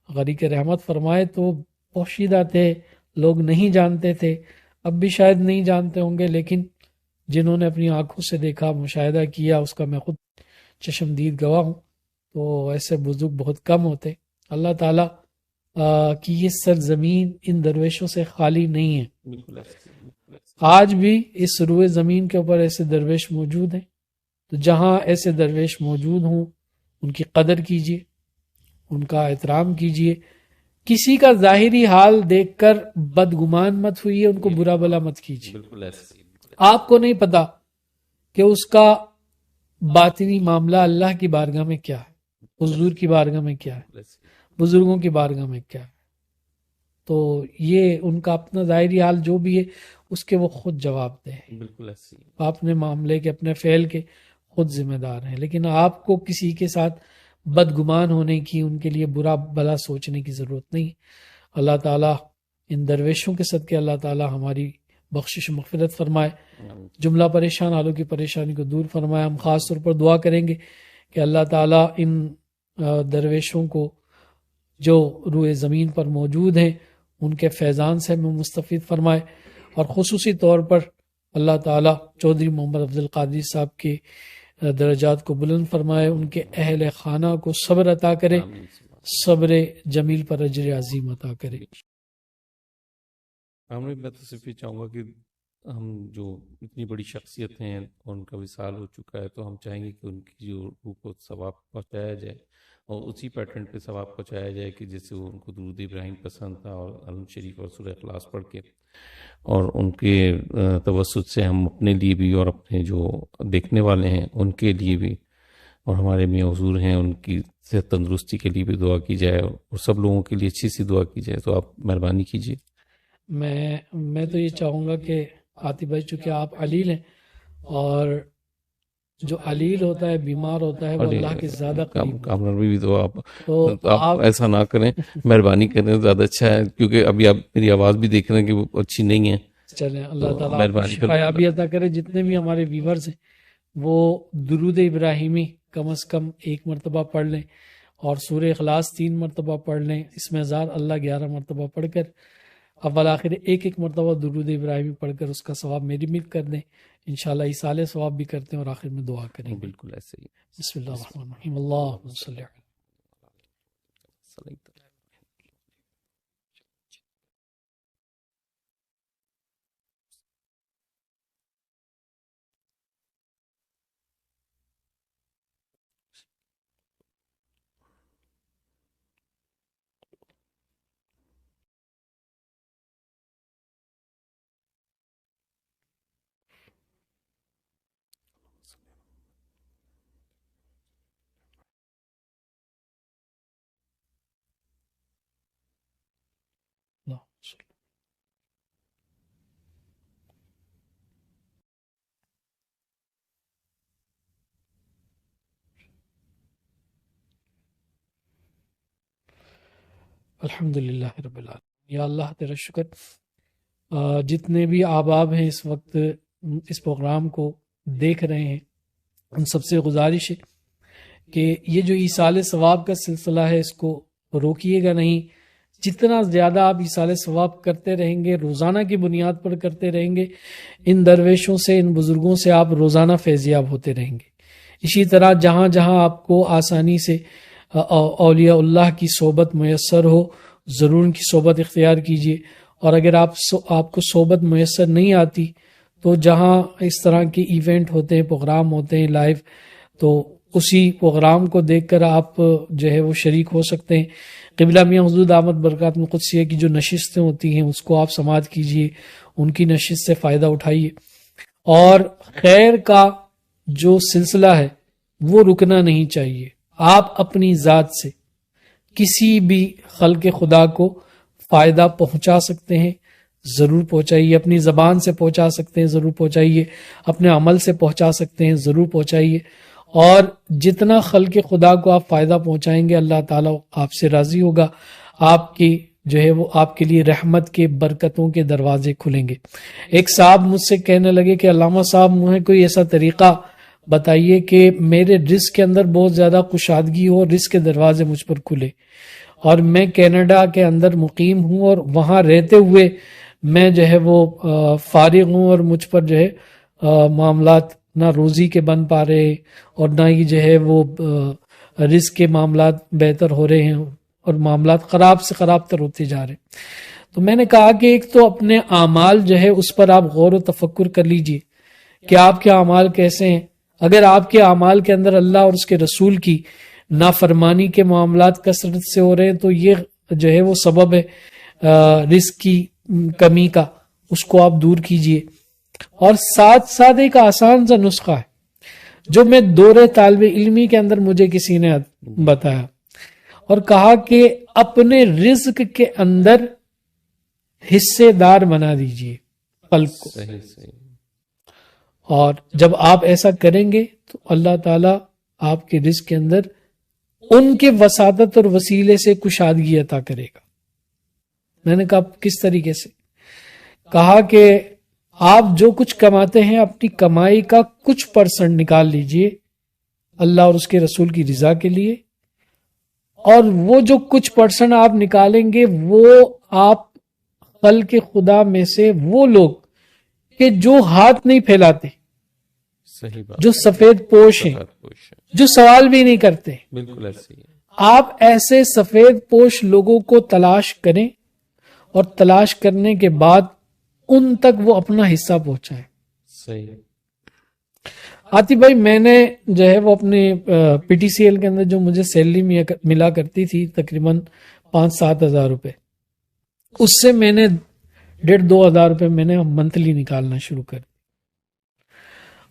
غریق رحمت فرمائے۔ تو پوشیدہ تھے، لوگ نہیں جانتے تھے، اب بھی شاید نہیں جانتے ہوں گے، لیکن جنہوں نے اپنی آنکھوں سے دیکھا، مشاہدہ کیا، اس کا میں خود چشمدید گواہ ہوں، تو ایسے بزرگ بہت کم ہوتے۔ اللہ تعالیٰ کی یہ سرزمین ان درویشوں سے خالی نہیں ہے۔ آج بھی اس روئے زمین کے اوپر ایسے درویش موجود ہیں، تو جہاں ایسے درویش موجود ہوں ان کی قدر کیجیے، ان کا احترام کیجیے۔ کسی کا ظاہری حال دیکھ کر بدگمان مت ہوئیے، ان کو برا بلا مت کیجیے۔ آپ کو نہیں پتا کہ اس کا باطنی معاملہ اللہ کی بارگاہ میں کیا ہے، حضور کی بارگاہ میں کیا ہے، بزرگوں کی بارگاہ میں کیا ہے۔ تو یہ ان کا اپنا ظاہری حال جو بھی ہے اس کے وہ خود جواب دیں، بالکل ایسے ہی۔ آپ اپنے معاملے کے اپنے فعل کے خود ذمہ دار ہیں، لیکن آپ کو کسی کے ساتھ بدگمان ہونے کی، ان کے لیے برا بھلا سوچنے کی ضرورت نہیں۔ اللہ تعالیٰ ان درویشوں کے صدقے اللہ تعالیٰ ہماری بخشش و مغفرت فرمائے، جملہ پریشان حالوں کی پریشانی کو دور فرمائے۔ ہم خاص طور پر دعا کریں گے کہ اللہ تعالیٰ ان درویشوں کو جو روئے زمین پر موجود ہیں ان کے فیضان سے ہمیں مستفید فرمائے، اور خصوصی طور پر اللہ تعالیٰ چودھری محمد افضل قادری صاحب کے درجات کو بلند فرمائے، ان کے اہل خانہ کو صبر عطا کرے، صبر جمیل پر اجر عظیم عطا کرے۔ میں تو صرف یہ چاہوں گا کہ ہم جو اتنی بڑی شخصیت ہیں اور ان کا وصال ہو چکا ہے، تو ہم چاہیں گے کہ ان کی جو روح کو ثواب پہنچایا جائے، اور اسی پیٹرن پہ ثواب پہنچایا جائے کہ جیسے وہ ان کو درود ابراہیم پسند تھا، اور علم شریف اور سورہ اخلاص پڑھ کے، اور ان کے توسط سے ہم اپنے لیے بھی اور اپنے جو دیکھنے والے ہیں ان کے لیے بھی، اور ہمارے میاں حضور ہیں ان کی صحت تندرستی کے لیے بھی دعا کی جائے، اور سب لوگوں کے لیے اچھی سی دعا کی جائے۔ تو آپ مہربانی کیجیے۔ میں تو یہ چاہوں گا کہ عاطف بھائی، چونکہ آپ علیل ہیں، اور جو علیل ہوتا ہے، بیمار ہوتا ہے، وہ اللہ کے زیادہ قریب ہوتا ہے۔ کامران بھی تو تو آپ ایسا نہ کریں، مہربانی کریں، زیادہ اچھا ہے، کیونکہ ابھی آپ میری آواز بھی دیکھ رہے ہیں کہ وہ اچھی نہیں ہے۔ چلیں، اللہ تو تعالیٰ مہربانی کریں۔ شفایابی عطا کرے۔ جتنے بھی ہمارے ویورز ہیں وہ درود ابراہیمی کم از کم 1 مرتبہ پڑھ لیں، اور سورہ اخلاص 3 مرتبہ پڑھ لیں، اس میں ہزار اللہ 11 مرتبہ پڑھ کر اول آخر ایک مرتبہ درود ابراہیمی پڑھ کر اس کا ثواب میری مل کر دیں، انشاءاللہ ایصال ثواب بھی کرتے ہیں، اور آخر میں دعا کریں گے۔ بالکل ایسے ہی۔ بسم اللہ الرحمن الرحیم، اللہم صلی علی اللہم صلی۔ الحمدللہ رب العالمین۔ یا اللہ تیرا شکر، جتنے بھی احباب ہیں اس وقت اس پروگرام کو دیکھ رہے ہیں، ان سب سے گزارش ہے کہ یہ جو ایصال ثواب کا سلسلہ ہے اس کو روکیے گا نہیں۔ جتنا زیادہ آپ ایصال ثواب کرتے رہیں گے، روزانہ کی بنیاد پر کرتے رہیں گے، ان درویشوں سے، ان بزرگوں سے آپ روزانہ فیضیاب ہوتے رہیں گے۔ اسی طرح جہاں جہاں آپ کو آسانی سے اولیاء اللہ کی صحبت میسر ہو، ضرور ان کی صحبت اختیار کیجیے، اور اگر آپ کو صحبت میسر نہیں آتی تو جہاں اس طرح کے ایونٹ ہوتے ہیں، پروگرام ہوتے ہیں لائیو، تو اسی پروگرام کو دیکھ کر آپ جو ہے وہ شریک ہو سکتے ہیں۔ قبلہ میاں حضور دامت برکات القدسیہ کی جو نشستیں ہوتی ہیں اس کو آپ سماعت کیجیے، ان کی نشست سے فائدہ اٹھائیے، اور خیر کا جو سلسلہ ہے وہ رکنا نہیں چاہیے۔ آپ اپنی ذات سے کسی بھی خلق خدا کو فائدہ پہنچا سکتے ہیں، ضرور پہنچائیے۔ اپنی زبان سے پہنچا سکتے ہیں، ضرور پہنچائیے۔ اپنے عمل سے پہنچا سکتے ہیں، ضرور پہنچائیے۔ اور جتنا خلق خدا کو آپ فائدہ پہنچائیں گے، اللہ تعالیٰ آپ سے راضی ہوگا، آپ کی جو ہے وہ آپ کے لیے رحمت کے، برکتوں کے دروازے کھلیں گے۔ ایک صاحب مجھ سے کہنے لگے کہ علامہ صاحب مجھے کوئی ایسا طریقہ بتائیے کہ میرے رزق کے اندر بہت زیادہ کشادگی ہو، رزق کے دروازے مجھ پر کھلے، اور میں کینیڈا کے اندر مقیم ہوں، اور وہاں رہتے ہوئے میں جو ہے وہ فارغ ہوں، اور مجھ پر جو ہے معاملات نہ روزی کے بن پا رہے، اور نہ ہی جو ہے وہ رزق کے معاملات بہتر ہو رہے ہیں، اور معاملات خراب سے خراب تر ہوتے جا رہے ہیں۔ تو میں نے کہا کہ ایک تو اپنے اعمال جو ہے اس پر آپ غور و تفکر کر لیجئے کہ آپ کے اعمال کیسے ہیں۔ اگر آپ کے اعمال کے اندر اللہ اور اس کے رسول کی نافرمانی کے معاملات کثرت سے ہو رہے ہیں تو یہ جو ہے وہ سبب ہے رزق کی کمی کا، اس کو آپ دور کیجئے۔ اور ساتھ ساتھ ایک آسان سا نسخہ ہے جو میں دورے طالب علمی کے اندر مجھے کسی نے بتایا، اور کہا کہ اپنے رزق کے اندر حصے دار بنا دیجئے قلب کو. صحیح صحیح. اور جب آپ ایسا کریں گے تو اللہ تعالیٰ آپ کے رزق کے اندر ان کے وساطت اور وسیلے سے کشادگی عطا کرے گا. میں نے کہا کس طریقے سے؟ کہا کہ آپ جو کچھ کماتے ہیں اپنی کمائی کا کچھ % نکال لیجئے اللہ اور اس کے رسول کی رضا کے لیے، اور وہ جو کچھ % آپ نکالیں گے وہ آپ خلق خدا میں سے وہ لوگ کہ جو ہاتھ نہیں پھیلاتے، صحیح بات. جو سفید پوش ہیں، جو سوال بھی نہیں کرتے، بالکل ایسے ہی ہے. آپ ایسے سفید پوش لوگوں کو تلاش کریں اور تلاش کرنے کے بعد ان تک وہ اپنا حصہ پہنچائیں. صحیح. آتی بھائی، میں نے جو ہے وہ اپنے پی ٹی سی ایل کے اندر جو مجھے سیلری ملا کرتی تھی تقریباً 5-7 ہزار روپے، اس سے میں نے 1,500-2 ہزار روپے میں نے منتھلی نکالنا شروع کر دی.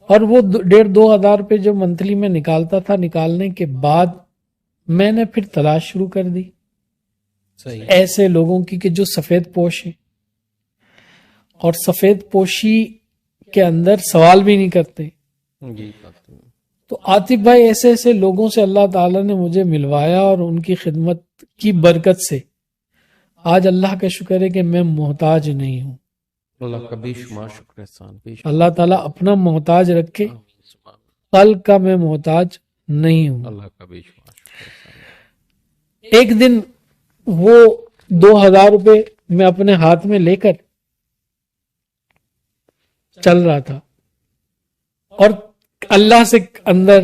اور وہ 1,500-2 ہزار روپے جو منتھلی میں نکالتا تھا، نکالنے کے بعد میں نے پھر تلاش شروع کر دی صحیح. ایسے لوگوں کی کہ جو سفید پوش ہیں اور سفید پوشی کے اندر سوال بھی نہیں کرتے. یہی بات ہے. تو عاطف بھائی، ایسے ایسے لوگوں سے اللہ تعالیٰ نے مجھے ملوایا، اور ان کی خدمت کی برکت سے آج اللہ کا شکر ہے کہ میں محتاج نہیں ہوں. اللہ کا بے شمار شکر احسان. بے شمار. اللہ تعالیٰ اپنا محتاج رکھے، آمین. سبحان کل کا میں محتاج نہیں ہوں. اللہ کا بے شمار شکر احسان. ایک دن وہ 2,000 روپے میں اپنے ہاتھ میں لے کر چل رہا تھا، اور اللہ سے اندر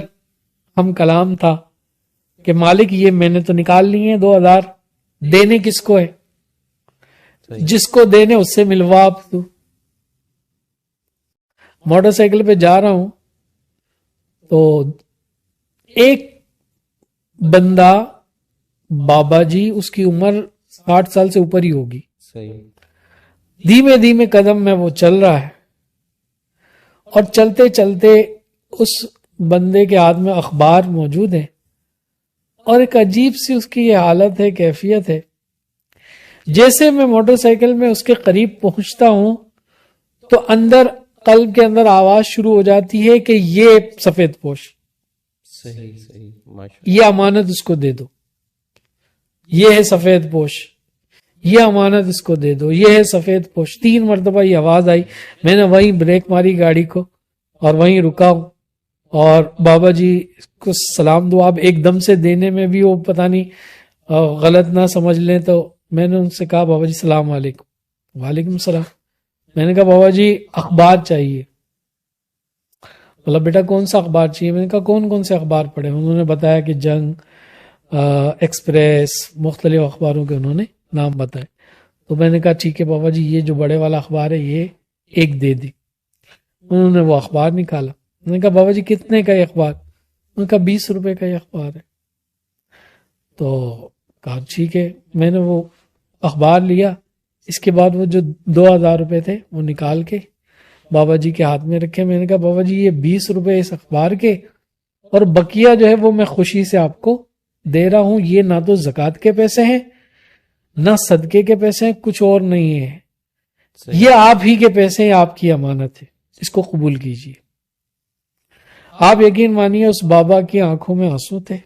ہم کلام تھا کہ مالک یہ میں نے تو نکال لی ہیں 2,000، دینے کس کو ہے؟ صحیح. جس کو دینے اس سے ملوا آپ. تو موٹر سائیکل پہ جا رہا ہوں تو ایک بندہ، بابا جی، اس کی عمر 60 سال سے اوپر ہی ہوگی، صحیح. دھیمے دھیمے قدم میں وہ چل رہا ہے، اور چلتے چلتے اس بندے کے ہاتھ میں اخبار موجود ہیں، اور ایک عجیب سی اس کی یہ حالت ہے، کیفیت ہے. جیسے میں موٹر سائیکل میں اس کے قریب پہنچتا ہوں تو اندر قلب کے اندر آواز شروع ہو جاتی ہے کہ یہ سفید پوش، صحیح صحیح. ماشاء یہ امانت اس کو دے دو، یہ ہے سفید پوش، یہ امانت اس کو دے دو، یہ ہے سفید پوش. 3 مرتبہ یہ آواز آئی. میں نے وہیں بریک ماری گاڑی کو اور وہیں رکا ہوں، اور بابا جی کو سلام دو. آپ ایک دم سے دینے میں بھی وہ پتہ نہیں غلط نہ سمجھ لیں، تو میں نے ان سے کہا بابا جی السلام علیکم. وعلیکم السلام. میں نے کہا بابا جی اخبار چاہیے. بولا بیٹا کون سا اخبار چاہیے؟ میں نے کہا کون کون سے اخبار پڑھے؟ انہوں نے بتایا کہ جنگ، ایکسپریس، مختلف اخباروں کے انہوں نے نام بتائے. تو میں نے کہا ٹھیک ہے بابا جی، یہ جو بڑے والا اخبار ہے یہ ایک دے دی. انہوں نے وہ اخبار نکالا. میں نے کہا بابا جی کتنے کا یہ اخبار؟ انہوں نے کہا 20 روپے کا یہ اخبار ہے. تو کہا ٹھیک ہے. میں نے وہ اخبار لیا. اس کے بعد وہ جو 2,000 روپے تھے وہ نکال کے بابا جی کے ہاتھ میں رکھے. میں نے کہا بابا جی یہ 20 روپے اس اخبار کے، اور بقیہ جو ہے وہ میں خوشی سے آپ کو دے رہا ہوں. یہ نہ تو زکوٰۃ کے پیسے ہیں، نہ صدقے کے پیسے ہیں، کچھ اور نہیں ہے. صحیح. یہ آپ ہی کے پیسے ہیں، آپ کی امانت ہے، اس کو قبول کیجیے. آپ یقین مانیے اس بابا کی آنکھوں میں آنسو تھے.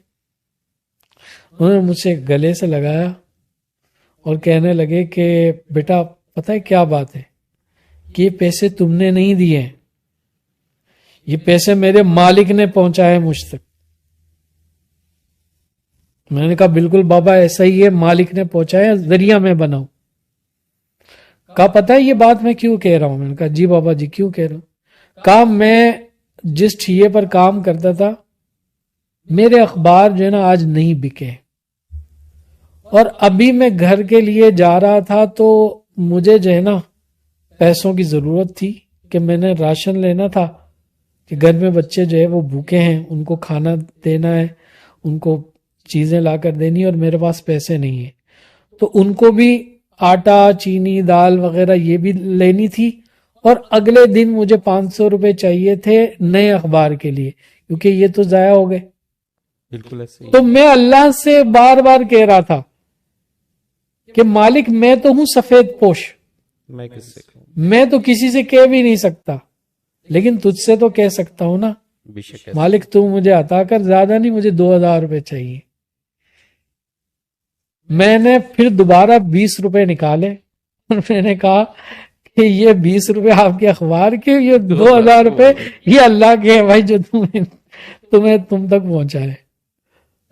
انہوں نے مجھ سے گلے سے لگایا اور کہنے لگے کہ بیٹا پتہ ہے کیا بات ہے، کہ یہ پیسے تم نے نہیں دیے ہیں، یہ پیسے میرے مالک نے پہنچائے مجھ تک. میں نے کہا بالکل بابا ایسا ہی ہے، مالک نے پہنچایا، ذریعہ میں بناؤں. کہا پتہ ہے یہ بات میں کیوں کہہ رہا ہوں؟ میں نے کہا جی بابا جی کیوں کہہ رہا ہوں؟ کہا میں جس ٹھیے پر کام کرتا تھا میرے اخبار جو ہے نا آج نہیں بکے، اور ابھی میں گھر کے لیے جا رہا تھا تو مجھے جو ہے نا پیسوں کی ضرورت تھی کہ میں نے راشن لینا تھا، کہ گھر میں بچے جو ہے وہ بھوکے ہیں، ان کو کھانا دینا ہے، ان کو چیزیں لا کر دینی، اور میرے پاس پیسے نہیں ہیں. تو ان کو بھی آٹا، چینی، دال وغیرہ یہ بھی لینی تھی، اور اگلے دن مجھے 500 روپے چاہیے تھے نئے اخبار کے لیے، کیونکہ یہ تو ضائع ہو گئے. بالکل ایسے ہی. تو میں اللہ سے بار بار کہہ رہا تھا کہ مالک میں تو ہوں سفید پوش، میں کس سے کہوں؟ میں تو کسی سے کہہ بھی نہیں سکتا، لیکن تجھ سے تو کہہ سکتا ہوں نا، بے شک مالک تو مجھے عطا کر، زیادہ نہیں، مجھے 2000 روپے چاہیے۔ میں نے پھر دوبارہ 20 روپے نکالے اور میں نے کہا کہ یہ 20 روپے آپ کے اخبار کے، یہ 2000 روپے یہ اللہ کے ہیں بھائی، جو تمہیں تم تک پہنچائے۔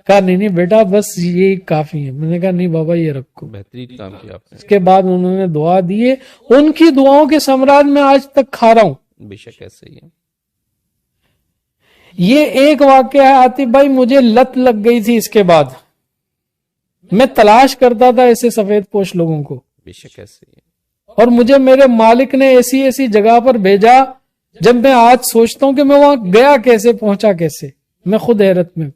کہا نہیں بیٹا بس یہ کافی ہے۔ میں نے کہا نہیں بابا یہ رکھو۔ بہترین کام کیا آپ اس کے بعد انہوں نے دعا دیے، ان کی دعاؤں کے ثمرات میں آج تک کھا رہا ہوں۔ نے، بے شک ایسے ہی ہے۔ یہ ایک واقعہ ہے عاطف بھائی، مجھے لت لگ گئی تھی، اس کے بعد میں تلاش کرتا تھا ایسے سفید پوش لوگوں کو، بے شک ایسے ہی ہے۔ اور مجھے میرے مالک نے ایسی ایسی جگہ پر بھیجا، جب میں آج سوچتا ہوں کہ میں وہاں گیا کیسے، پہنچا کیسے، میں خود حیرت میں،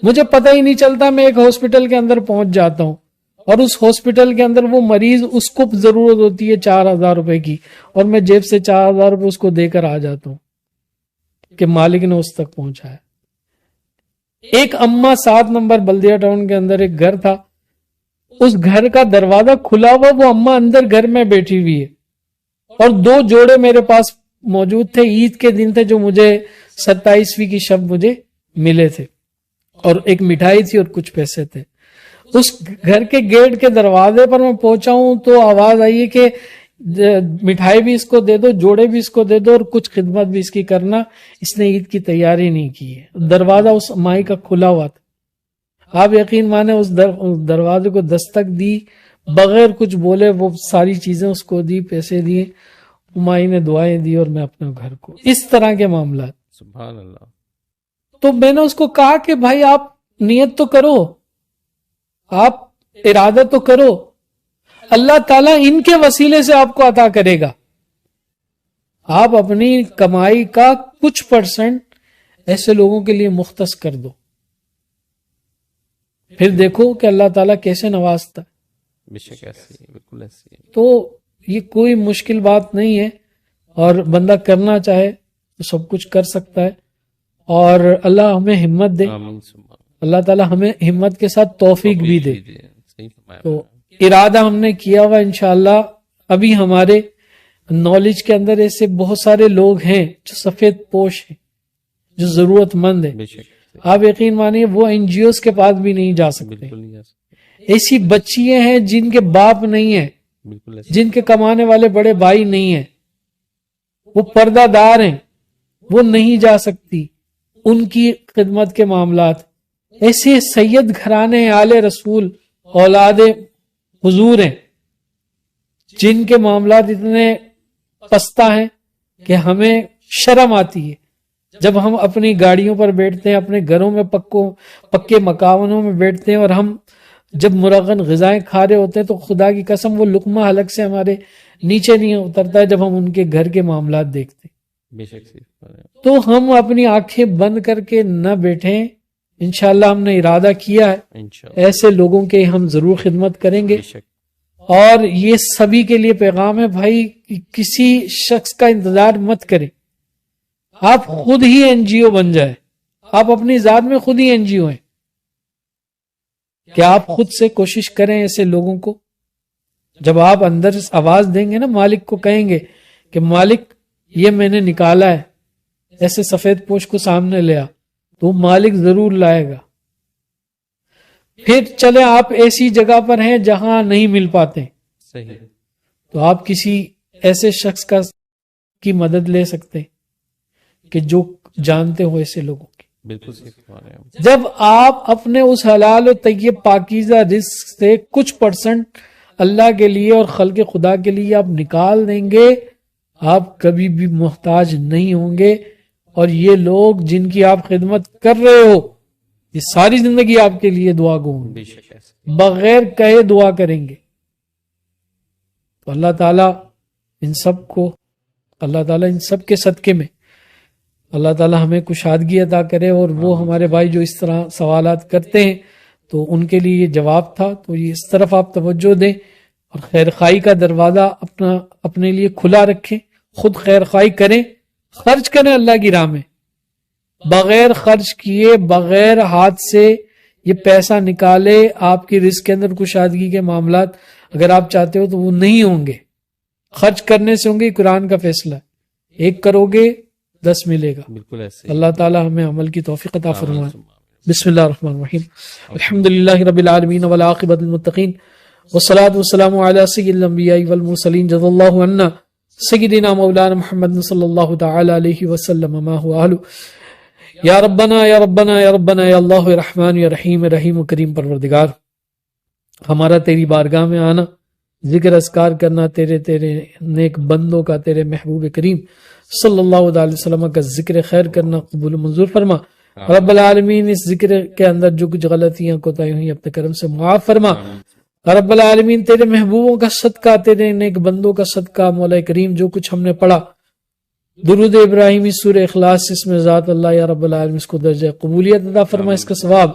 مجھے پتہ ہی نہیں چلتا۔ میں ایک ہاسپٹل کے اندر پہنچ جاتا ہوں، اور اس ہاسپٹل کے اندر وہ مریض، اس کو ضرورت ہوتی ہے 4000 روپے کی، اور میں جیب سے 4000 روپے اس کو دے کر آ جاتا ہوں کہ مالک نے اس تک پہنچایا۔ ایک اماں 7 نمبر بلدیہ ٹاؤن کے اندر ایک گھر تھا، اس گھر کا دروازہ کھلا ہوا، وہ اماں اندر گھر میں بیٹھی ہوئی ہے، اور 2 جوڑے میرے پاس موجود تھے، عید کے دن تھے جو مجھے 27ویں کی شب مجھے ملے تھے، اور ایک مٹھائی تھی اور کچھ پیسے تھے۔ اس گھر کے گیٹ کے دروازے پر میں پہنچا ہوں تو آواز آئی ہے کہ مٹھائی بھی اس کو دے دو، جوڑے بھی اس کو دے دو، اور کچھ خدمت بھی اس کی کرنا، اس نے عید کی تیاری نہیں کی ہے۔ دروازہ اس مائی کا کھلا ہوا تھا، آپ یقین مانے اس دروازے کو دستک دی، بغیر کچھ بولے وہ ساری چیزیں اس کو دی، پیسے دیے، مائی نے دعائیں دی، اور میں اپنے گھر کو۔ اس طرح کے معاملات۔ سبحان اللہ۔ تو میں نے اس کو کہا کہ بھائی آپ نیت تو کرو، آپ ارادہ تو کرو، اللہ تعالیٰ ان کے وسیلے سے آپ کو عطا کرے گا۔ آپ اپنی کمائی کا کچھ % ایسے لوگوں کے لیے مختص کر دو، پھر دیکھو کہ اللہ تعالیٰ کیسے نوازتا ہے۔ بے شک ایسے ہی، بالکل ایسے ہی۔ تو یہ کوئی مشکل بات نہیں ہے، اور بندہ کرنا چاہے تو سب کچھ کر سکتا ہے، اور اللہ ہمیں ہمت دے، آمین سبحان اللہ تعالیٰ ہمیں ہمت کے ساتھ توفیق بھی دے۔ صحیح فرمایا۔ تو ارادہ ہم نے کیا ہوا، انشاءاللہ ابھی ہمارے نالج کے اندر ایسے بہت سارے لوگ ہیں جو سفید پوش ہیں، جو ضرورت مند ہیں۔ بے شک آپ یقین مانیے وہ NGOs کے پاس بھی نہیں جا سکتے، بالکل نہیں جا سکتے، ایسی بچیاں ہیں جن کے باپ نہیں ہیں، بالکل ایسے۔ جن کے کمانے والے بڑے بھائی نہیں ہیں، وہ پردہ دار ہیں، وہ نہیں جا سکتی، ان کی خدمت کے معاملات۔ ایسے سید گھرانے آل رسول اولاد حضور ہیں جن کے معاملات اتنے پستہ ہیں کہ ہمیں شرم آتی ہے جب ہم اپنی گاڑیوں پر بیٹھتے ہیں، اپنے گھروں میں پکے مکانوں میں بیٹھتے ہیں، اور ہم جب مرغن غذائیں کھا رہے ہوتے ہیں تو خدا کی قسم وہ لقمہ حلق سے ہمارے نیچے نہیں اترتا ہے جب ہم ان کے گھر کے معاملات دیکھتے ہیں۔ بے شک صحیح فرمایا۔ تو ہم اپنی آنکھیں بند کر کے نہ بیٹھیں، انشاءاللہ ہم نے ارادہ کیا ہے انشاءاللہ ایسے لوگوں کے ہم ضرور خدمت کریں گے۔ بے شک اور یہ سبھی کے لیے پیغام ہے بھائی، کسی شخص کا انتظار مت کریں، آپ خود ہی NGO بن جائے، آپ اپنی ذات میں خود ہی NGO ہیں، کہ آپ خود سے کوشش کریں ایسے لوگوں کو۔ جب آپ اندر آواز دیں گے نا، مالک کو کہیں گے کہ مالک یہ میں نے نکالا ہے، ایسے سفید پوش کو سامنے لیا، تو مالک ضرور لائے گا۔ پھر چلے آپ ایسی جگہ پر ہیں جہاں نہیں مل پاتے، صحیح، تو آپ کسی ایسے شخص کی مدد لے سکتے ہیں کہ جو جانتے ہو ایسے لوگوں کی۔ بالکل صحیح فرما رہے ہیں۔ جب آپ اپنے اس حلال و طیب پاکیزہ رزق سے کچھ % اللہ کے لیے اور خلق خدا کے لیے آپ نکال دیں گے، آپ کبھی بھی محتاج نہیں ہوں گے، اور یہ لوگ جن کی آپ خدمت کر رہے ہو یہ ساری زندگی آپ کے لیے دعا گو ہوں گے، بے شک ایسے بغیر کہے دعا کریں گے۔ تو اللہ تعالیٰ ان سب کے صدقے میں اللہ تعالیٰ ہمیں کشادگی عطا کرے، اور وہ ہمارے بھائی جو اس طرح سوالات کرتے ہیں تو ان کے لیے یہ جواب تھا، تو یہ اس طرف آپ توجہ دیں، اور خیر خواہی کا دروازہ اپنے لیے کھلا رکھیں، خود خیر خواہی کریں، خرچ کریں اللہ کی راہ میں، بغیر خرچ کیے، بغیر ہاتھ سے یہ پیسہ نکالے، آپ کی رزق کے اندر کشادگی کے معاملات اگر آپ چاہتے ہو تو وہ نہیں ہوں گے، خرچ کرنے سے ہوں گے، قرآن کا فیصلہ ہے، 1 کرو گے 10 ملے گا۔ بالکل ایسے اللہ تعالی ہمیں عمل کی توفیق عطا فرمائے۔ بسم اللہ الرحمن الرحیم، الحمدللہ رب العالمین والعاقبۃ للمتقین والصلاة والسلام علی سید الانبیاء والمرسلین، جزا اللہ عنا سیدنا مولانا محمد صلی اللہ تعالی علیہ وسلم ما هو اہل۔ یا ربنا یا ربنا یا ربنا یا اللہ یا رحمان یا رحیم، رحیم و کریم پروردگار، ہمارا تیری بارگاہ میں آنا، ذکر اذکار کرنا، تیرے نیک بندوں کا، تیرے محبوب کریم صلی اللہ علیہ وسلم کا ذکر خیر کرنا قبول منظور فرما۔ رب العالمین اس ذکر کے اندر جو کچھ غلطیاں کوتاہیاں ہوئی اپنے کرم سے معاف فرما۔ رب العالمین تیرے محبوبوں کا صدقہ، تیرے نیک بندوں کا صدقہ، مولا کریم جو کچھ ہم نے پڑھا درود ابراہیمی سورہ اخلاص، اس میں ذات اللہ یا رب العالمین اس کو درجہ قبولیت عطا فرما، اس کا ثواب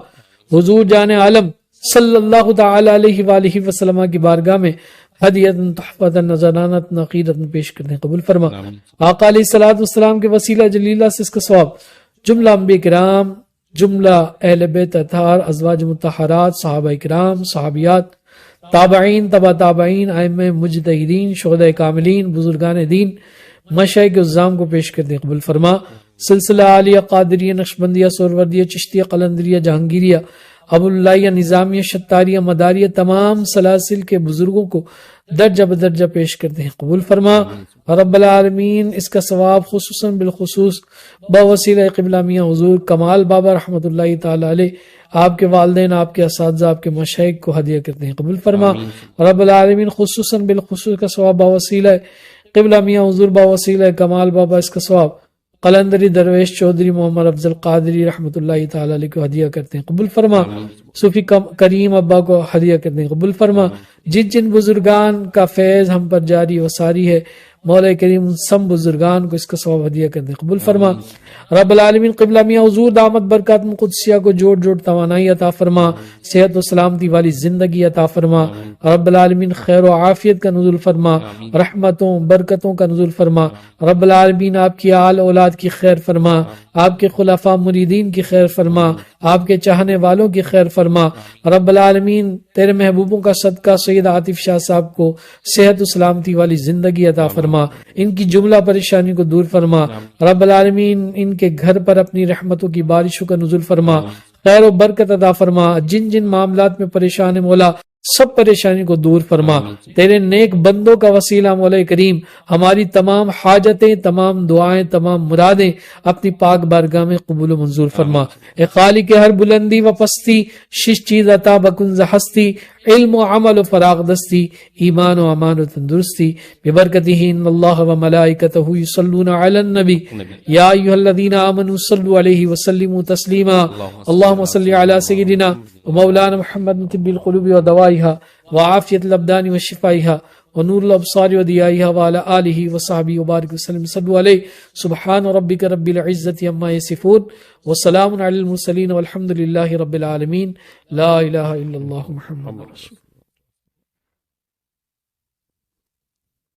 حضور جان عالم صلی اللہ تعالی علیہ وآلہ وسلم کی بارگاہ میں ہدیۃ تحفۃ نذرانۃ عقیدۃ پیش کرنے قبول فرما۔ آقا علیہ الصلوۃ والسلام کے وسیلہ جلیلہ سے اس کا ثواب جملہ انبیاء کرام، جملہ اہل بیت اطہار، ازواج مطہرات، صحابہ کرام، صحابیات، تابعین، تبع تابعین، ائمہ مجتہدین، شہداء کاملین، بزرگان دین، مشائخ عظام کو پیش کر دیں قبول فرما۔ سلسلہ عالیہ، قادریہ، نقشبندیہ، سہروردیہ، چشتیہ، قلندریہ، جہانگیریہ، ابو اللہیہ، نظامیہ، شتاریہ، مداریہ، تمام سلاسل کے بزرگوں کو درجہ بدرجہ پیش کرتے ہیں قبول فرما۔ رب العالمین اس کا ثواب خصوصاً بالخصوص بوسیلہ قبلہ میاں حضور کمال بابا رحمۃ اللہ تعالی علیہ، آپ کے والدین، آپ کے اساتذہ، آپ کے مشائخ کو ہدیہ کرتے ہیں قبول فرما۔ رب العالمین خصوصاً بالخصوص کا ثواب بوسیلہ قبلہ میاں حضور، بوسیلہ کمال بابا اس کا ثواب قلندری درویش چودھری محمد افضل قادری رحمۃ اللہ تعالی علیہ کو ہدیہ کرتے ہیں قبول فرما۔ صوفی کریم ابا کو ہدیہ کرتے ہیں قبول فرما۔ جن جن بزرگان کا فیض ہم پر جاری و ساری ہے، مولا کریم ان سب بزرگان کو اس کا ثواب ہدیہ کرتے ہیں قبول فرما۔ رب العالمین قبلہ میاں حضور دامت برکات قدسیہ کو جوڑ جوڑ توانائی عطا فرما، صحت و سلامتی والی زندگی عطا فرما۔ رب العالمین خیر و عافیت کا نزول فرما، رحمتوں برکتوں کا نزول فرما۔ رب العالمین آپ کی آل اولاد کی خیر فرما، آپ کے خلفاء مریدین کی خیر فرما، آپ کے چاہنے والوں کی خیر فرما۔ رب العالمین تیرے محبوبوں کا صدقہ سید عاطف شاہ صاحب کو صحت و سلامتی والی زندگی عطا فرما، ان کی جملہ پریشانی کو دور فرما۔ رب العالمین ان کے گھر پر اپنی رحمتوں کی بارشوں کا نزول فرما، خیر و برکت عطا فرما۔ جن جن معاملات میں پریشان ہے مولا سب پریشانی کو دور فرما۔ تیرے نیک بندوں کا وسیلہ مولا کریم ہماری تمام حاجتیں، تمام دعائیں، تمام مرادیں اپنی پاک بارگاہ میں قبول و منظور فرما۔ اے خالق ہر بلندی و پستی، شش چیز عطا بکنز ہستی، علم و عمل و فراغ دستی، ایمان و امان و تندرستی، ببرکتہ ان اللہ و ملائکتہ یصلون علی النبی یا ایھا الذین آمنوا صلوا علیہ وسلموا تسلیما۔ اللہم صل علی سیدنا ومولانا محمد طب القلوب ودوائها وعافیت الابدان وشفائها ونور الابصار وضیائها وعلى آلہ وصحبہ وبارک وسلم صلوا علیہ۔ سبحان ربک رب العزۃ عما یصفون وسلام علی المرسلین والحمد للہ رب العالمین۔ لا الہ الا اللہ محمد رسول اللہ۔